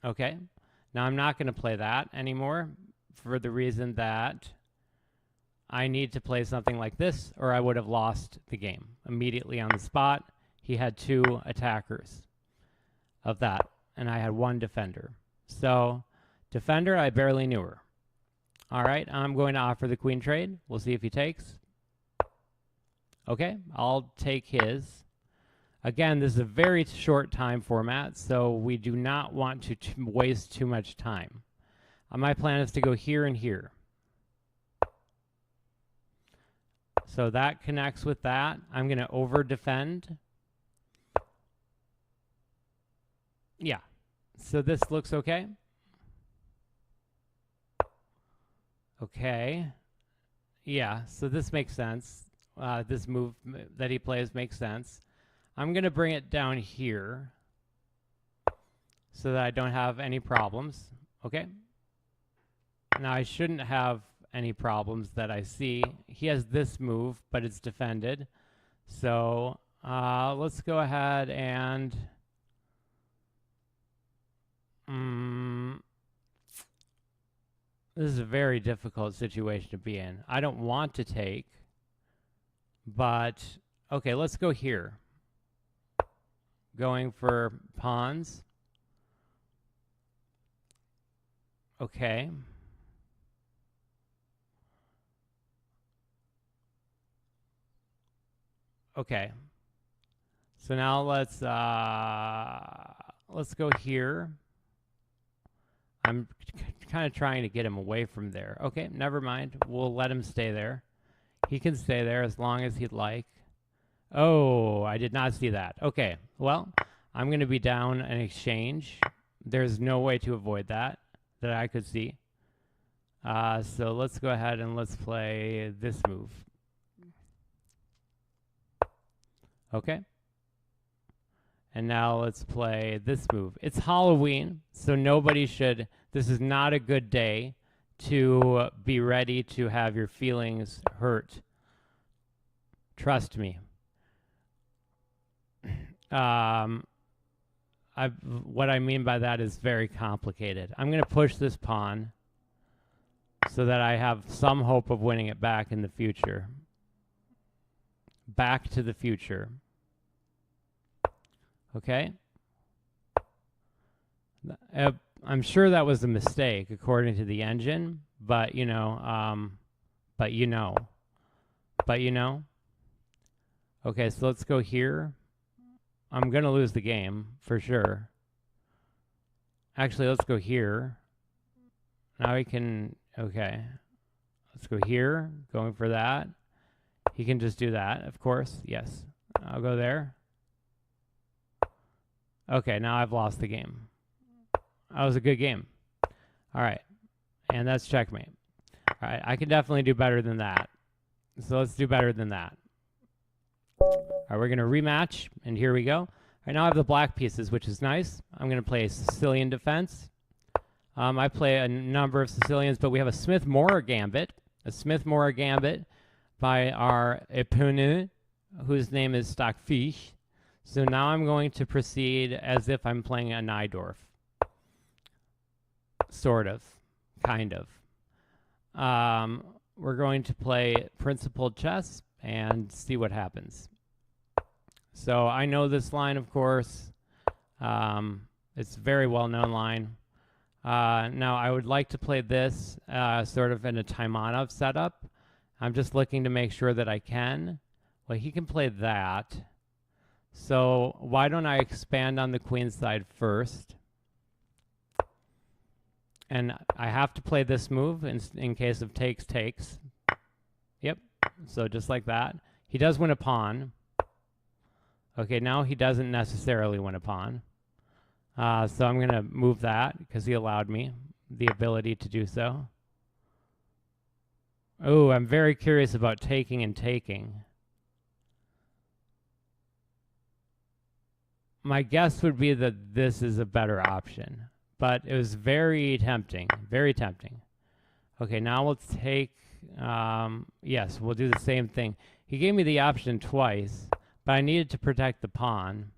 Speaker 1: Okay. Now I'm not going to play that anymore for the reason that I need to play something like this or I would have lost the game immediately on the spot. He had two attackers of that, and I had one defender. So defender, I barely knew her. All right, I'm going to offer the queen trade. We'll see if he takes. Okay, I'll take his. Again, this is a very short time format, so we do not want to waste too much time. My plan is to go here and here. So that connects with that. I'm going to over-defend. Yeah, so this looks okay. Okay. Yeah, so this makes sense. This move that he plays makes sense. I'm going to bring it down here so that I don't have any problems. Okay. Now I shouldn't have any problems that I see. He has this move, but it's defended. So let's go ahead and this is a very difficult situation to be in. I don't want to take, but okay, let's go here. Going for pawns. Okay. Okay. So now let's go here. I'm kind of trying to get him away from there. Okay, never mind. We'll let him stay there. He can stay there as long as he'd like. Oh, I did not see that. Okay, well, I'm going to be down an exchange. There's no way to avoid that I could see. So let's go ahead and let's play this move. Okay. And now let's play this move. It's Halloween, so nobody should, this is not a good day to be ready to have your feelings hurt. Trust me. What I mean by that is very complicated. I'm going to push this pawn so that I have some hope of winning it back in the future. Back to the future. Okay? I'm sure that was a mistake according to the engine, but you know. Okay, so let's go here. I'm going to lose the game for sure. Actually, let's go here. Now we can, okay. Let's go here, going for that. He can just do that, of course. Yes. I'll go there. Okay, now I've lost the game. That was a good game. All right. And that's checkmate. All right, I can definitely do better than that. So let's do better than that. All right, we're going to rematch, and here we go. All right, now I have the black pieces, which is nice. I'm going to play a Sicilian defense. I play a number of Sicilians, but we have a Smith-Morra gambit. A Smith-Morra gambit by our opponent, whose name is Stockfish. So now I'm going to proceed as if I'm playing a Najdorf. Sort of. Kind of. We're going to play principled chess and see what happens. So I know this line, of course. It's a very well-known line. Now, I would like to play this sort of in a Taimanov setup. I'm just looking to make sure that I can. Well, he can play that. So why don't I expand on the queen side first? And I have to play this move in case of takes. Yep. So just like that. He does win a pawn. Okay, now he doesn't necessarily win a pawn. So I'm going to move that because he allowed me the ability to do so. Oh, I'm very curious about taking and taking. My guess would be that this is a better option. But it was very tempting. Very tempting. Okay, now we'll take... yes, we'll do the same thing. He gave me the option twice, but I needed to protect the pawn.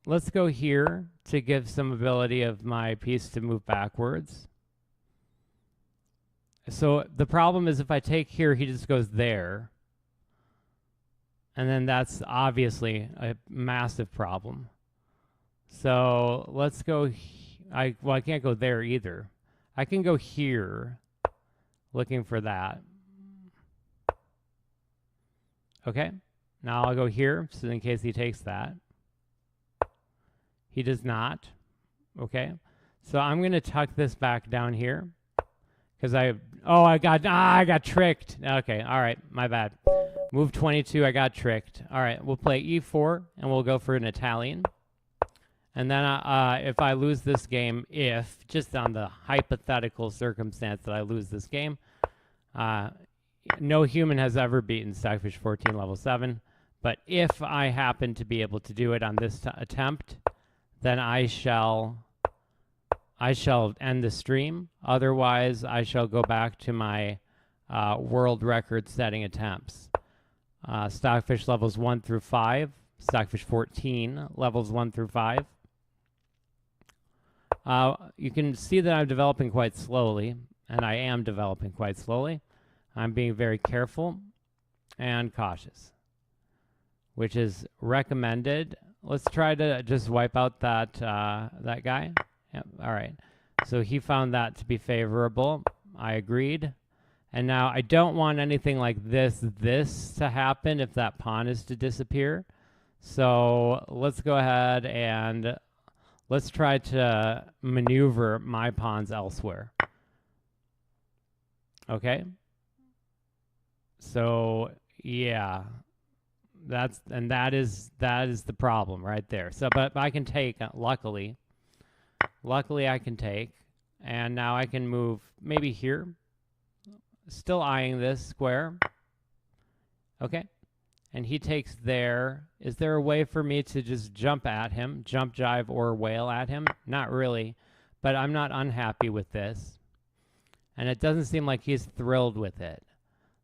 Speaker 1: Let's go here to give some ability of my piece to move backwards. So the problem is if I take here, he just goes there. And then that's obviously a massive problem. So let's go, I can't go there either. I can go here looking for that. Okay, now I'll go here, so in case he takes that. He does not. Okay, so I'm going to tuck this back down here. Because I got tricked. Okay, all right, my bad. Move 22, I got tricked. All right, we'll play e4, and we'll go for an Italian. And then if I lose this game, just on the hypothetical circumstance that I lose this game, no human has ever beaten Stockfish 14 level 7. But if I happen to be able to do it on this attempt, then I shall end the stream. Otherwise, I shall go back to my world record setting attempts. Stockfish levels 1 through 5. Stockfish 14 levels 1 through 5. You can see that I'm developing quite slowly, and I am developing quite slowly. I'm being very careful and cautious, which is recommended. Let's try to just wipe out that that guy. Yep. All right. So he found that to be favorable. I agreed. And now I don't want anything like this to happen if that pawn is to disappear. So let's go ahead and let's try to maneuver my pawns elsewhere. Okay. So yeah, that is the problem right there. So but I can take, luckily I can take, and now I can move maybe here. Still eyeing this square. Okay. And he takes there. Is there a way for me to just jump at him, jump, jive, or whale at him? Not really, but I'm not unhappy with this. And it doesn't seem like he's thrilled with it.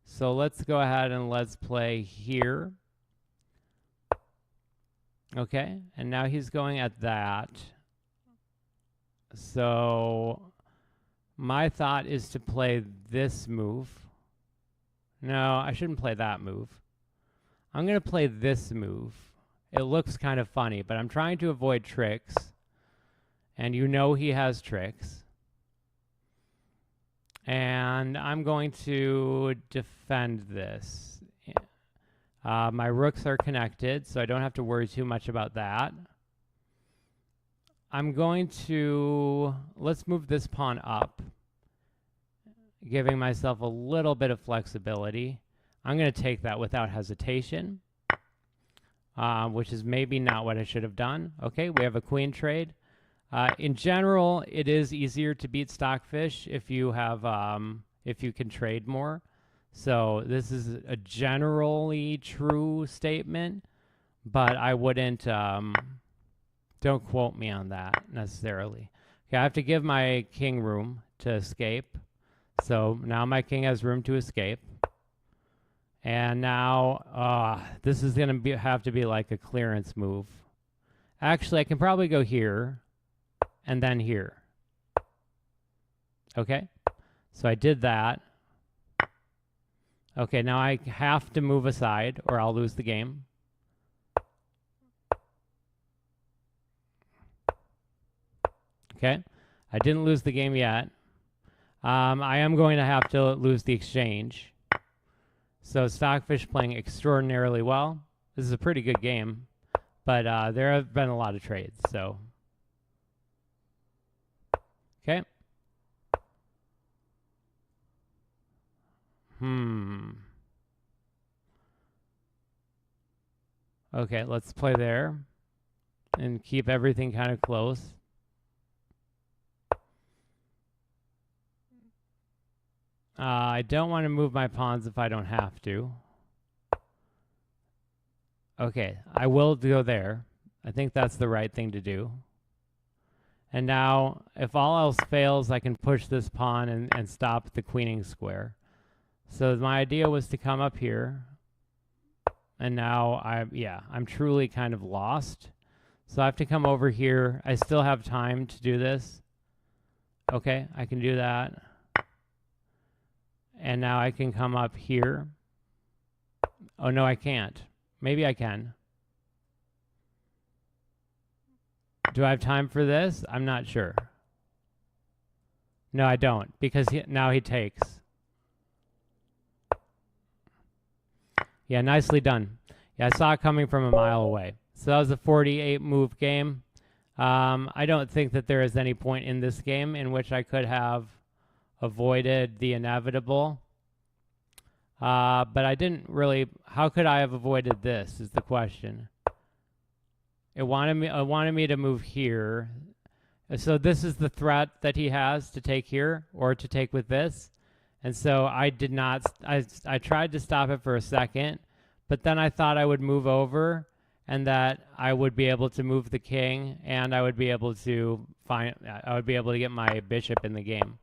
Speaker 1: So let's go ahead and let's play here. Okay, and now he's going at that. So my thought is to play this move. No, I shouldn't play that move. I'm going to play this move. It looks kind of funny, but I'm trying to avoid tricks. And you know he has tricks. And I'm going to defend this. My rooks are connected, so I don't have to worry too much about that. I'm going to... Let's move this pawn up, giving myself a little bit of flexibility. I'm going to take that without hesitation, which is maybe not what I should have done. Okay, we have a queen trade. In general, it is easier to beat Stockfish if you have if you can trade more. So this is a generally true statement, but I wouldn't. Don't quote me on that necessarily. Okay, I have to give my king room to escape. So now my king has room to escape. And now this is going to have to be like a clearance move. Actually, I can probably go here and then here. Okay, so I did that. Okay, now I have to move aside or I'll lose the game. Okay, I didn't lose the game yet. I am going to have to lose the exchange. So Stockfish playing extraordinarily well. This is a pretty good game, but there have been a lot of trades, so. Okay. Okay, let's play there and keep everything kind of close. I don't want to move my pawns if I don't have to. Okay, I will go there. I think that's the right thing to do. And now, if all else fails, I can push this pawn and stop the queening square. So my idea was to come up here. And now, I'm truly kind of lost. So I have to come over here. I still have time to do this. Okay, I can do that. And now I can come up here. Oh, no, I can't. Maybe I can. Do I have time for this? I'm not sure. No, I don't, because now he takes. Yeah, nicely done. Yeah, I saw it coming from a mile away. So that was a 48 move game. I don't think that there is any point in this game in which I could have avoided the inevitable. But I didn't really... How could I have avoided this is the question. It wanted me to move here. So this is the threat that he has to take here or to take with this. And so I did not... I tried to stop it for a second, but then I thought I would move over and that I would be able to move the king and I would be able to get my bishop in the game.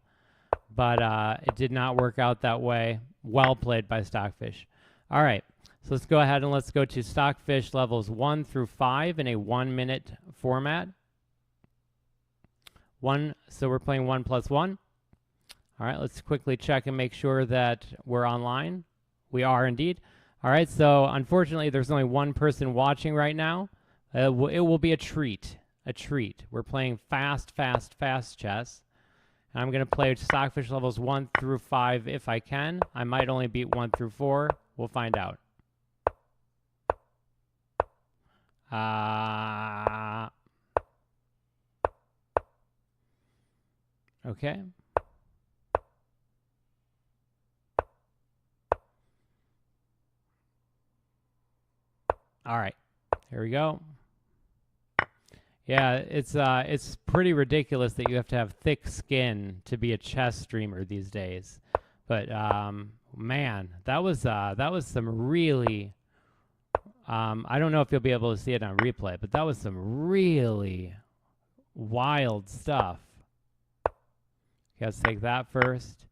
Speaker 1: But it did not work out that way. Well played by Stockfish. All right, so let's go ahead and let's go to Stockfish levels 1 through 5 in a 1-minute format. So we're playing 1 plus 1. All right, let's quickly check and make sure that we're online. We are indeed. All right, so unfortunately, there's only one person watching right now. It will be a treat, We're playing fast chess. And I'm going to play Stockfish levels 1 through 5 if I can. I might only beat 1 through 4. We'll find out. Okay. All right. Here we go. Yeah, it's pretty ridiculous that you have to have thick skin to be a chess streamer these days. But man, that was some really. I don't know if you'll be able to see it on replay, but that was some really wild stuff. Okay, let's take that first.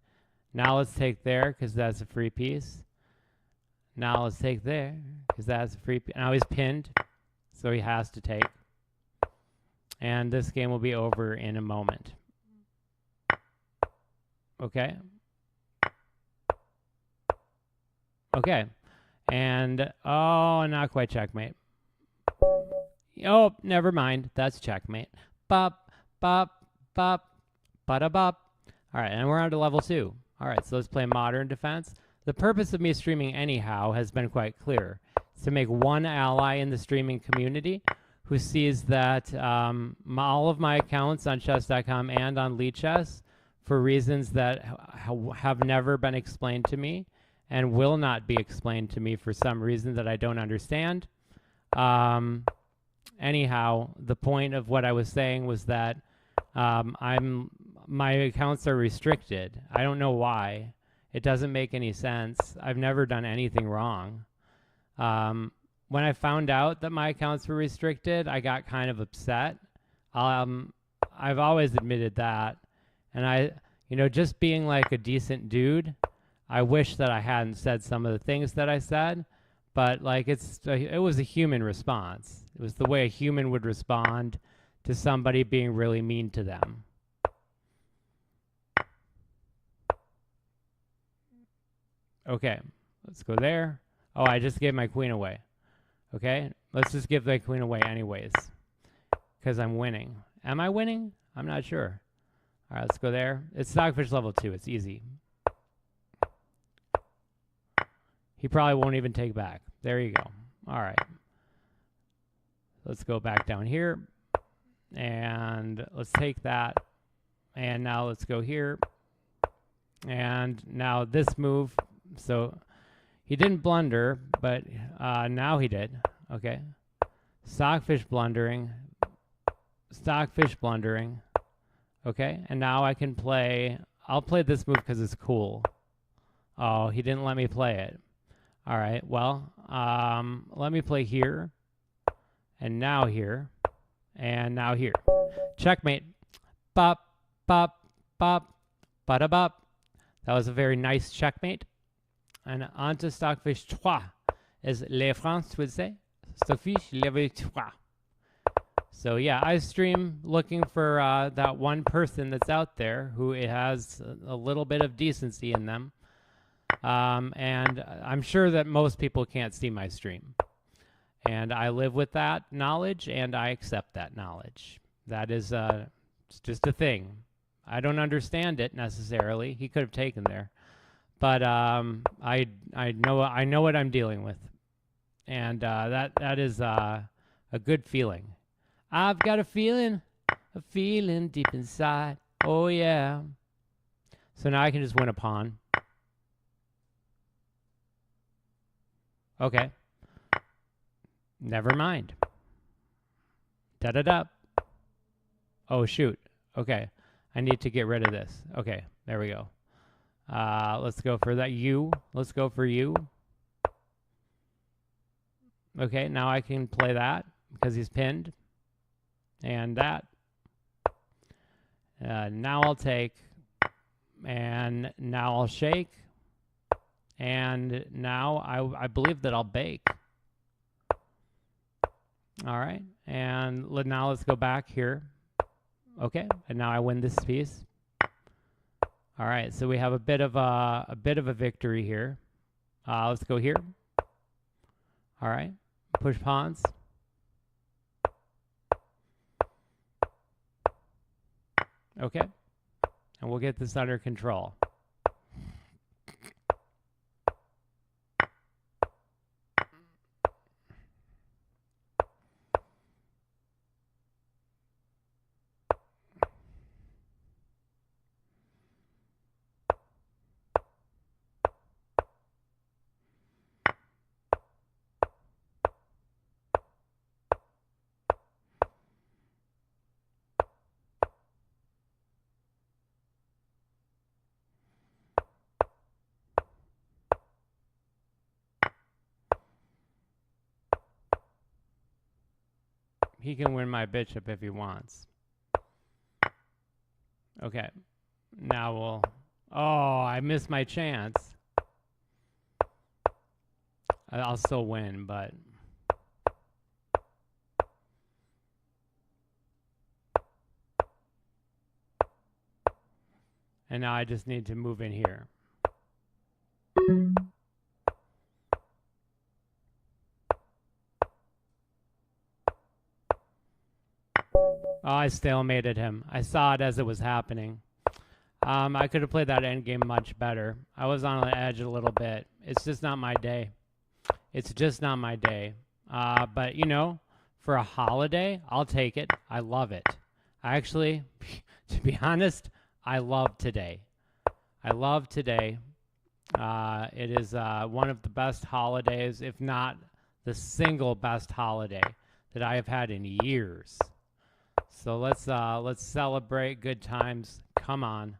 Speaker 1: Now let's take there because that's a free piece. Now let's take there because that's a free piece. Now he's pinned, so he has to take. And this game will be over in a moment. Okay. Okay. And, oh, not quite checkmate. Oh, never mind. That's checkmate. Bop, bop, bop, bada-bop. All right, and we're on to level 2. All right, so let's play modern defense. The purpose of me streaming anyhow has been quite clear. It's to make one ally in the streaming community who sees that all of my accounts on chess.com and on Chess, for reasons that have never been explained to me and will not be explained to me for some reason that I don't understand. Anyhow, the point of what I was saying was that my accounts are restricted. I don't know why. It doesn't make any sense. I've never done anything wrong. When I found out that my accounts were restricted, I got kind of upset. I've always admitted that. And just being like a decent dude, I wish that I hadn't said some of the things that I said, but like it was a human response. It was the way a human would respond to somebody being really mean to them. Okay, let's go there. Oh, I just gave my queen away. Okay, let's just give the queen away anyways, because I'm winning. Am I winning? I'm not sure. All right, let's go there. It's Stockfish level 2. It's easy. He probably won't even take back. There you go. All right. Let's go back down here. And let's take that. And now let's go here. And now this move. So he didn't blunder, but now he did. Okay. Stockfish blundering. Stockfish blundering. Okay. And now I can play. I'll play this move because it's cool. Oh, he didn't let me play it. All right. Well, let me play here. And now here. And now here. Checkmate. Bop, bop, bop, bada bop. That was a very nice checkmate. And on to Stockfish 3, as les Français would say. Stockfish level 3. So yeah, I stream looking for that one person that's out there who has a little bit of decency in them. And I'm sure that most people can't see my stream. And I live with that knowledge, and I accept that knowledge. That is it's just a thing. I don't understand it necessarily. He could have taken there. But I know what I'm dealing with. And that is a good feeling. I've got a feeling deep inside. Oh, yeah. So now I can just win a pawn. Okay. Never mind. Da-da-da. Oh, shoot. Okay. I need to get rid of this. Okay. There we go. Let's go for that U. Let's go for U. Okay. Now I can play that because he's pinned. And that. Now I'll take. And now I'll shake. And now I believe that I'll bake. All right. And now let's go back here. Okay. And now I win this piece. All right. So we have a bit of a victory here. Let's go here. All right. Push pawns. Okay. And we'll get this under control. He can win my bishop if he wants. Okay. Now we'll... Oh, I missed my chance. I'll still win, but... And now I just need to move in here. Oh, I stalemated him. I saw it as it was happening. I could have played that endgame much better. I was on the edge a little bit. It's just not my day. It's just not my day. But, you know, for a holiday, I'll take it. I love it. I actually, to be honest, I love today. I love today. It is one of the best holidays, if not the single best holiday that I have had in years. So let's celebrate good times. Come on.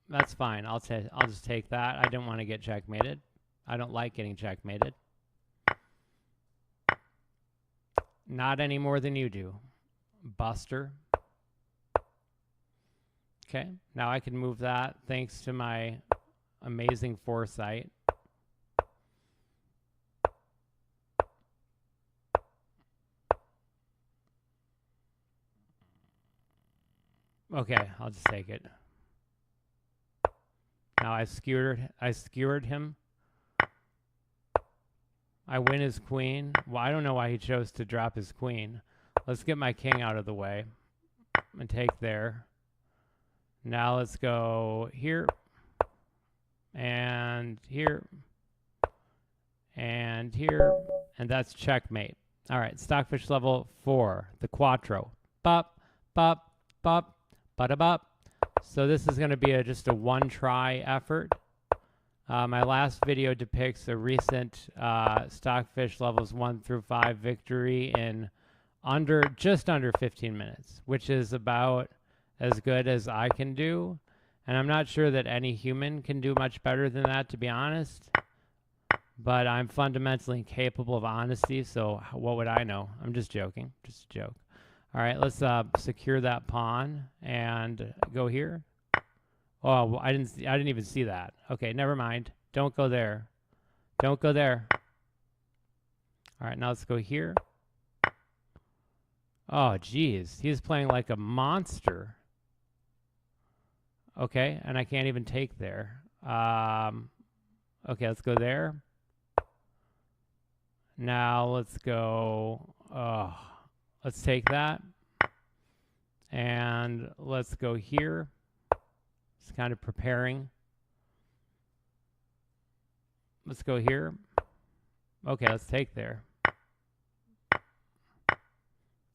Speaker 1: That's fine. I'll just take that. I didn't want to get checkmated. I don't like getting checkmated. Not any more than you do, Buster. Okay, now I can move that thanks to my amazing foresight. Okay, I'll just take it. Now I skewered him. I win his queen. Well, I don't know why he chose to drop his queen. Let's get my king out of the way and take there. Now let's go here and here and here, and that's checkmate. All right, Stockfish level 4, the Quattro. Bop, bop, bop, bada-bop. So this is going to be just a one-try effort. My last video depicts a recent Stockfish levels 1 through 5 victory in just under 15 minutes, which is about as good as I can do. And I'm not sure that any human can do much better than that, to be honest. But I'm fundamentally incapable of honesty, so what would I know? I'm just joking. Just a joke. All right, let's secure that pawn and go here. Oh, I didn't even see that. Okay, never mind. Don't go there. Don't go there. All right, now let's go here. Oh, geez. He's playing like a monster. Okay, and I can't even take there. Okay, let's go there. Now let's go. Let's take that. And let's go here. It's kind of preparing. Let's go here. Okay, let's take there.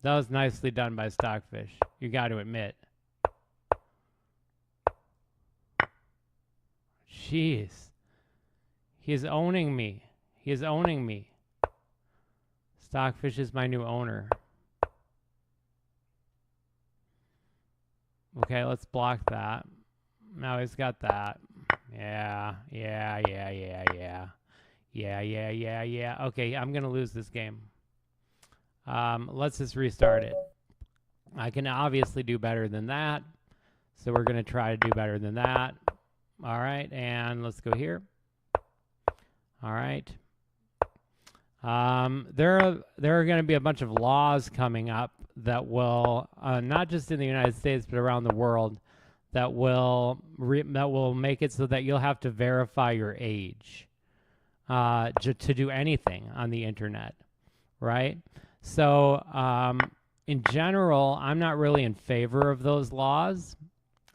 Speaker 1: That was nicely done by Stockfish. You got to admit. Jeez. He is owning me. He is owning me. Stockfish is my new owner. Okay, let's block that. Now he's got that. Yeah. Okay, I'm going to lose this game. Let's just restart it. I can obviously do better than that. So we're going to try to do better than that. All right, and let's go here. All right. There are going to be a bunch of laws coming up that will, not just in the United States, but around the world, that will make it so that you'll have to verify your age to do anything on the internet, right? So in general, I'm not really in favor of those laws,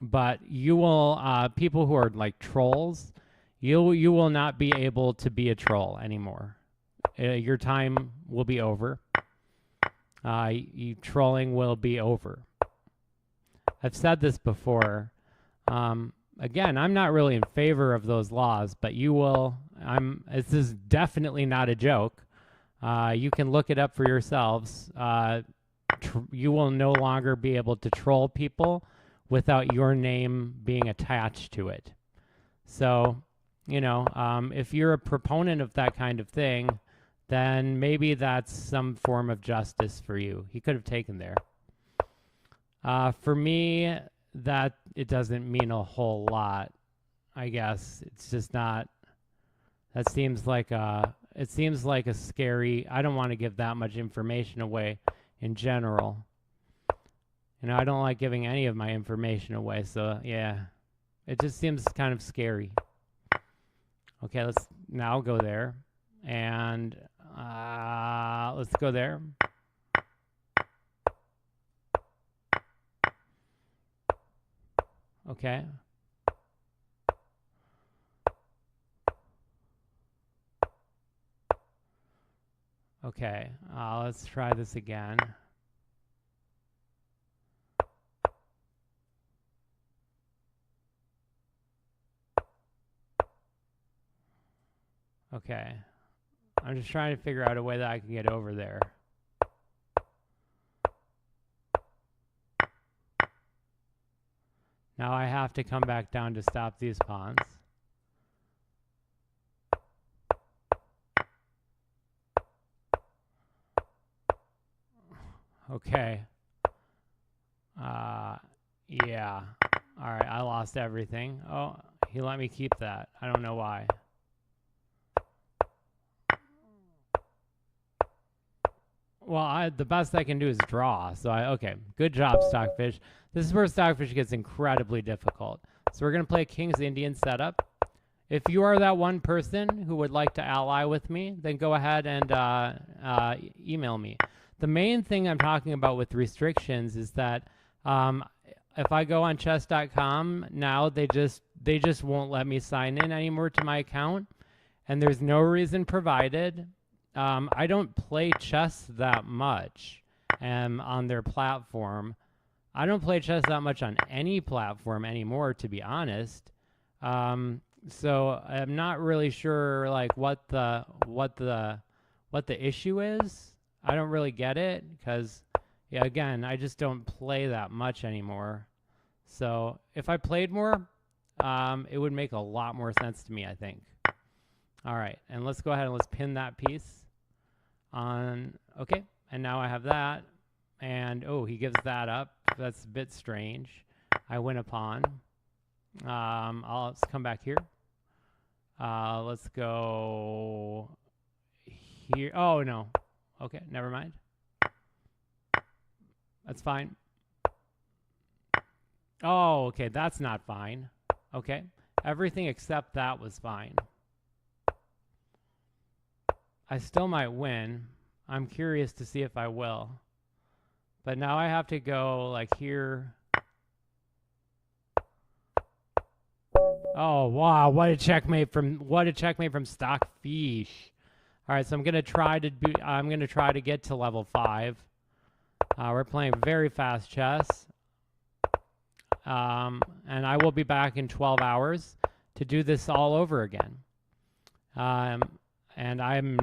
Speaker 1: but you will, people who are like trolls, you will not be able to be a troll anymore. Your time will be over. Trolling will be over. I've said this before. Again, I'm not really in favor of those laws, but you will. This is definitely not a joke. You can look it up for yourselves. You will no longer be able to troll people without your name being attached to it. So, you know, if you're a proponent of that kind of thing, then maybe that's some form of justice for you. He could have taken there. For me, that it doesn't mean a whole lot, I guess. It's just not, that seems like it seems like a scary, I don't want to give that much information away in general. You know, I don't like giving any of my information away, so yeah, it just seems kind of scary. Okay, let's now go there, and let's go there. Okay. Okay, let's try this again. Okay, I'm just trying to figure out a way that I can get over there. Now I have to come back down to stop these pawns. Okay. Yeah. All right, I lost everything. Oh, he let me keep that. I don't know why. Well, the best I can do is draw. So okay, good job, Stockfish. This is where Stockfish gets incredibly difficult. So we're going to play King's Indian setup. If you are that one person who would like to ally with me, then go ahead and email me. The main thing I'm talking about with restrictions is that if I go on chess.com now, they just won't let me sign in anymore to my account, and there's no reason provided. I don't play chess that much on their platform. I don't play chess that much on any platform anymore, to be honest. So I'm not really sure like what the issue is. I don't really get it because, yeah, again, I just don't play that much anymore. So if I played more, it would make a lot more sense to me, I think. All right, and let's go ahead and let's pin that piece on. Okay, and now I have that, and oh, he gives that up. That's a bit strange. I win a pawn. Let's come back here. Let's go here. Oh no. Okay, never mind. That's fine. Oh, okay, that's not fine. Okay, everything except that was fine. I still might win. I'm curious to see if I will. But now I have to go like here. Oh wow! What a checkmate from Stockfish. All right, so I'm gonna try to get to level 5. We're playing very fast chess, and I will be back in 12 hours to do this all over again. And I'm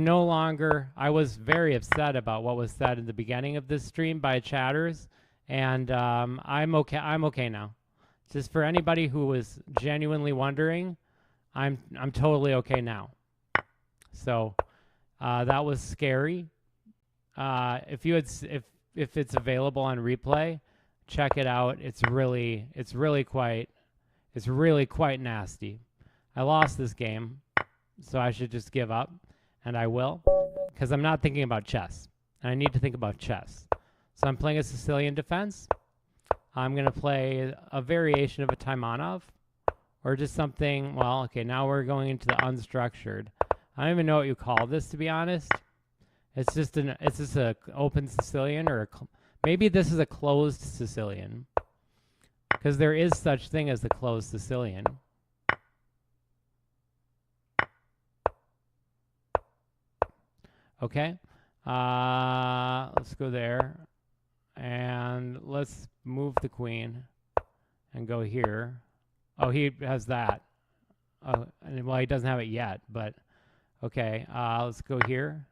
Speaker 1: no longer. I was very upset about what was said in the beginning of this stream by chatters, and I'm okay. I'm okay now. Just for anybody who was genuinely wondering, I'm totally okay now. So that was scary. If it's available on replay, check it out. It's really quite nasty. I lost this game, so I should just give up, and I will, because I'm not thinking about chess, and I need to think about chess. So I'm playing a Sicilian defense. I'm going to play a variation of a Taimanov, or just something. Well, okay, now we're going into the unstructured. I don't even know what you call this, to be honest. It's just an open Sicilian, or maybe this is a closed Sicilian, because there is such thing as the closed Sicilian. Okay, let's go there, and let's move the queen and go here. Oh, he has that. Oh, well, he doesn't have it yet, but okay. Let's go here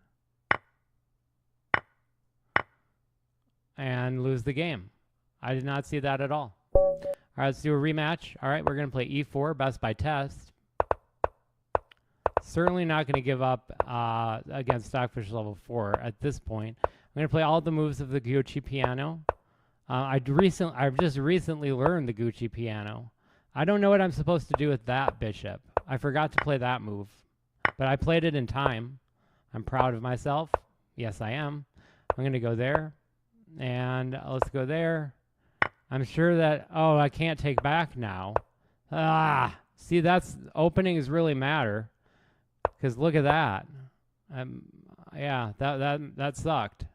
Speaker 1: and lose the game. I did not see that at all. All right, let's do a rematch. All right, we're going to play e4, best by test. Certainly not going to give up against Stockfish level 4 at this point. I'm going to play all the moves of the Gucci piano. I've just recently learned the Gucci piano. I don't know what I'm supposed to do with that bishop. I forgot to play that move, but I played it in time. I'm proud of myself. Yes, I am. I'm going to go there, and let's go there. I'm sure that, oh, I can't take back now. See, that's openings really matter, because look at that. Yeah, that sucked.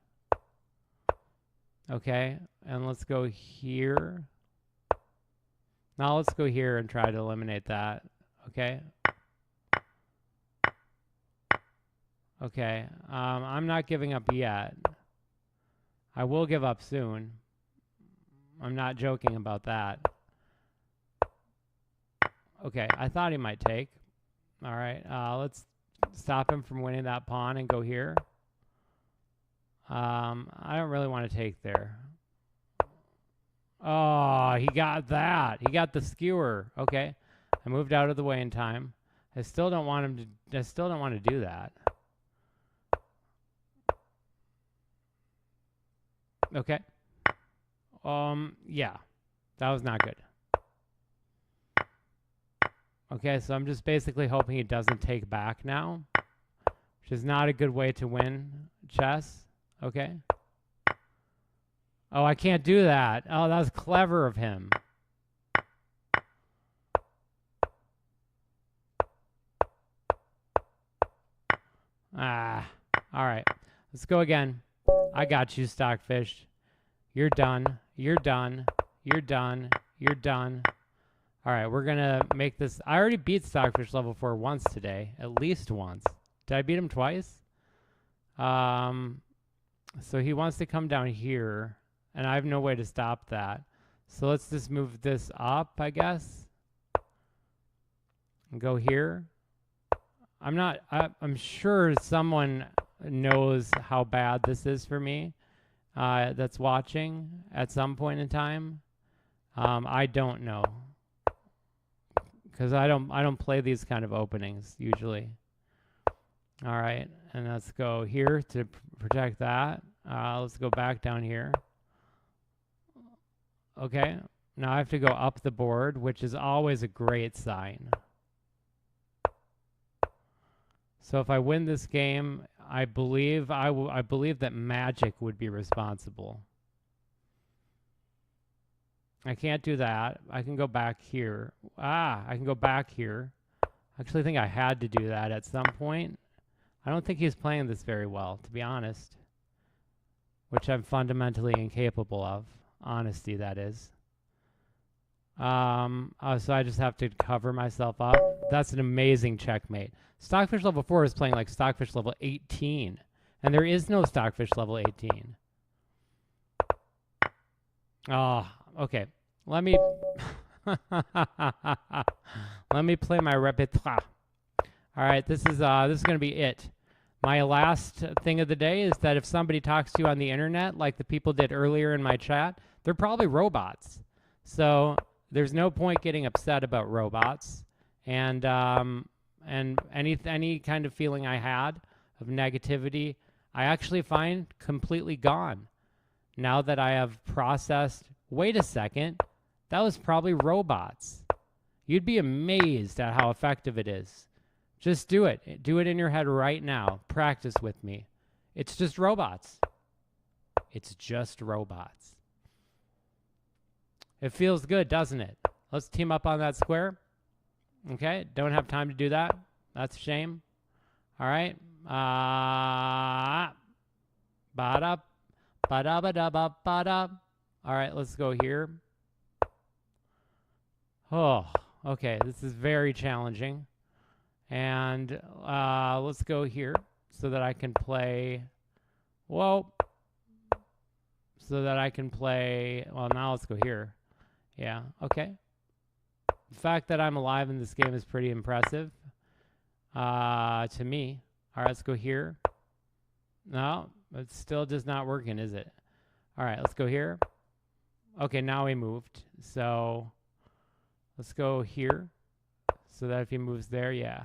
Speaker 1: Okay, and let's go here. Now let's go here and try to eliminate that. Okay. Okay, I'm not giving up yet. I will give up soon. I'm not joking about that. Okay, I thought he might take. All right, let's stop him from winning that pawn and go here. I don't really want to take there. Oh, he got that. He got the skewer. Okay, I moved out of the way in time. I still don't want him to. I still don't want to do that. Okay. Yeah, that was not good. Okay, so I'm just basically hoping he doesn't take back now, which is not a good way to win chess. Okay. Oh, I can't do that. Oh, that was clever of him. All right. Let's go again. I got you, Stockfish. You're done. You're done. You're done. You're done. All right, we're going to make this. I already beat Stockfish level 4 once today. At least once. Did I beat him twice? So he wants to come down here, and I have no way to stop that. So let's just move this up, I guess. And go here. I'm sure someone knows how bad this is for me that's watching at some point in time. I don't know, because I don't play these kind of openings usually. All right, and let's go here to protect that. Let's go back down here. Okay, now I have to go up the board, which is always a great sign. So if I win this game, I believe that magic would be responsible. I can't do that. I can go back here. I can go back here. I actually think I had to do that at some point. I don't think he's playing this very well, to be honest, which I'm fundamentally incapable of. Honesty, that is. So I just have to cover myself up. That's an amazing checkmate. Stockfish level 4 is playing like Stockfish level 18, and there is no Stockfish level 18. Oh, okay. Let me let me play my repertoire. All right, this is going to be it. My last thing of the day is that if somebody talks to you on the internet, like the people did earlier in my chat, they're probably robots. So there's no point getting upset about robots. And any kind of feeling I had of negativity, I actually find completely gone. Now that I have processed, wait a second, that was probably robots. You'd be amazed at how effective it is. Just do it. Do it in your head right now. Practice with me. It's just robots. It's just robots. It feels good, doesn't it? Let's team up on that square. Okay, don't have time to do that. That's a shame. All right. Ba-da, ba-da-ba-da-ba-ba-da. All right, let's go here. Oh, okay, this is very challenging. And let's go here so that I can play. Whoa. So that I can play. Well, now let's go here. Yeah, okay. The fact that I'm alive in this game is pretty impressive to me. All right, let's go here. No, it's still just not working, is it? All right, let's go here. Okay, now he moved. So let's go here so that if he moves there, yeah.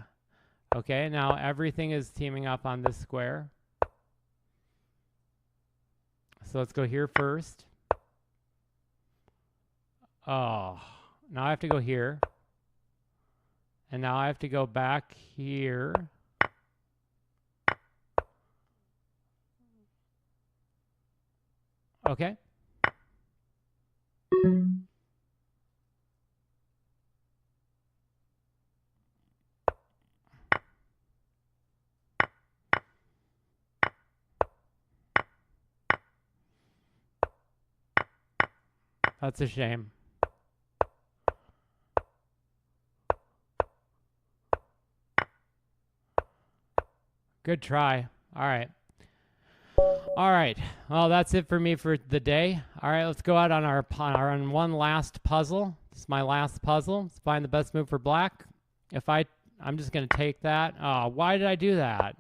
Speaker 1: Okay, now everything is teaming up on this square. So let's go here first. Oh, now I have to go here. And now I have to go back here. Okay. That's a shame. Good try. All right. All right. Well, that's it for me for the day. All right, let's go out on on one last puzzle. This is my last puzzle. Let's find the best move for black. I'm just going to take that. Oh, why did I do that?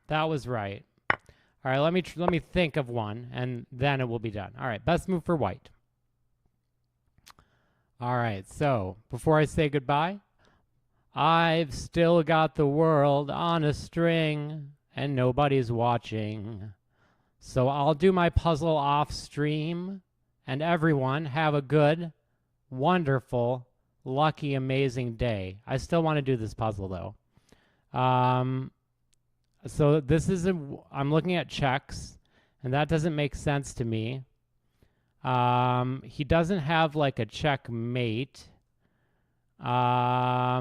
Speaker 1: That was right. All right, let me think of one, and then it will be done. All right, best move for white. All right, so before I say goodbye, I've still got the world on a string, and nobody's watching. So I'll do my puzzle off stream, and everyone have a good, wonderful, lucky, amazing day. I still want to do this puzzle though. So this is I'm looking at checks, and that doesn't make sense to me. He doesn't have like a checkmate. Why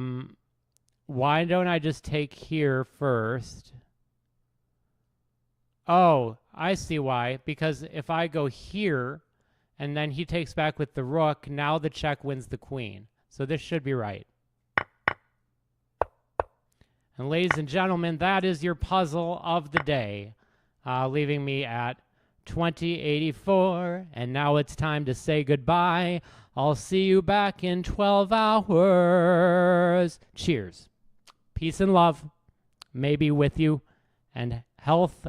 Speaker 1: don't I just take here first? Oh, I see why. Because if I go here, and then he takes back with the rook, now the check wins the queen. So this should be right. And ladies and gentlemen, that is your puzzle of the day, leaving me at 2084. And now it's time to say goodbye. I'll see you back in 12 hours. Cheers. Peace and love may be with you, and health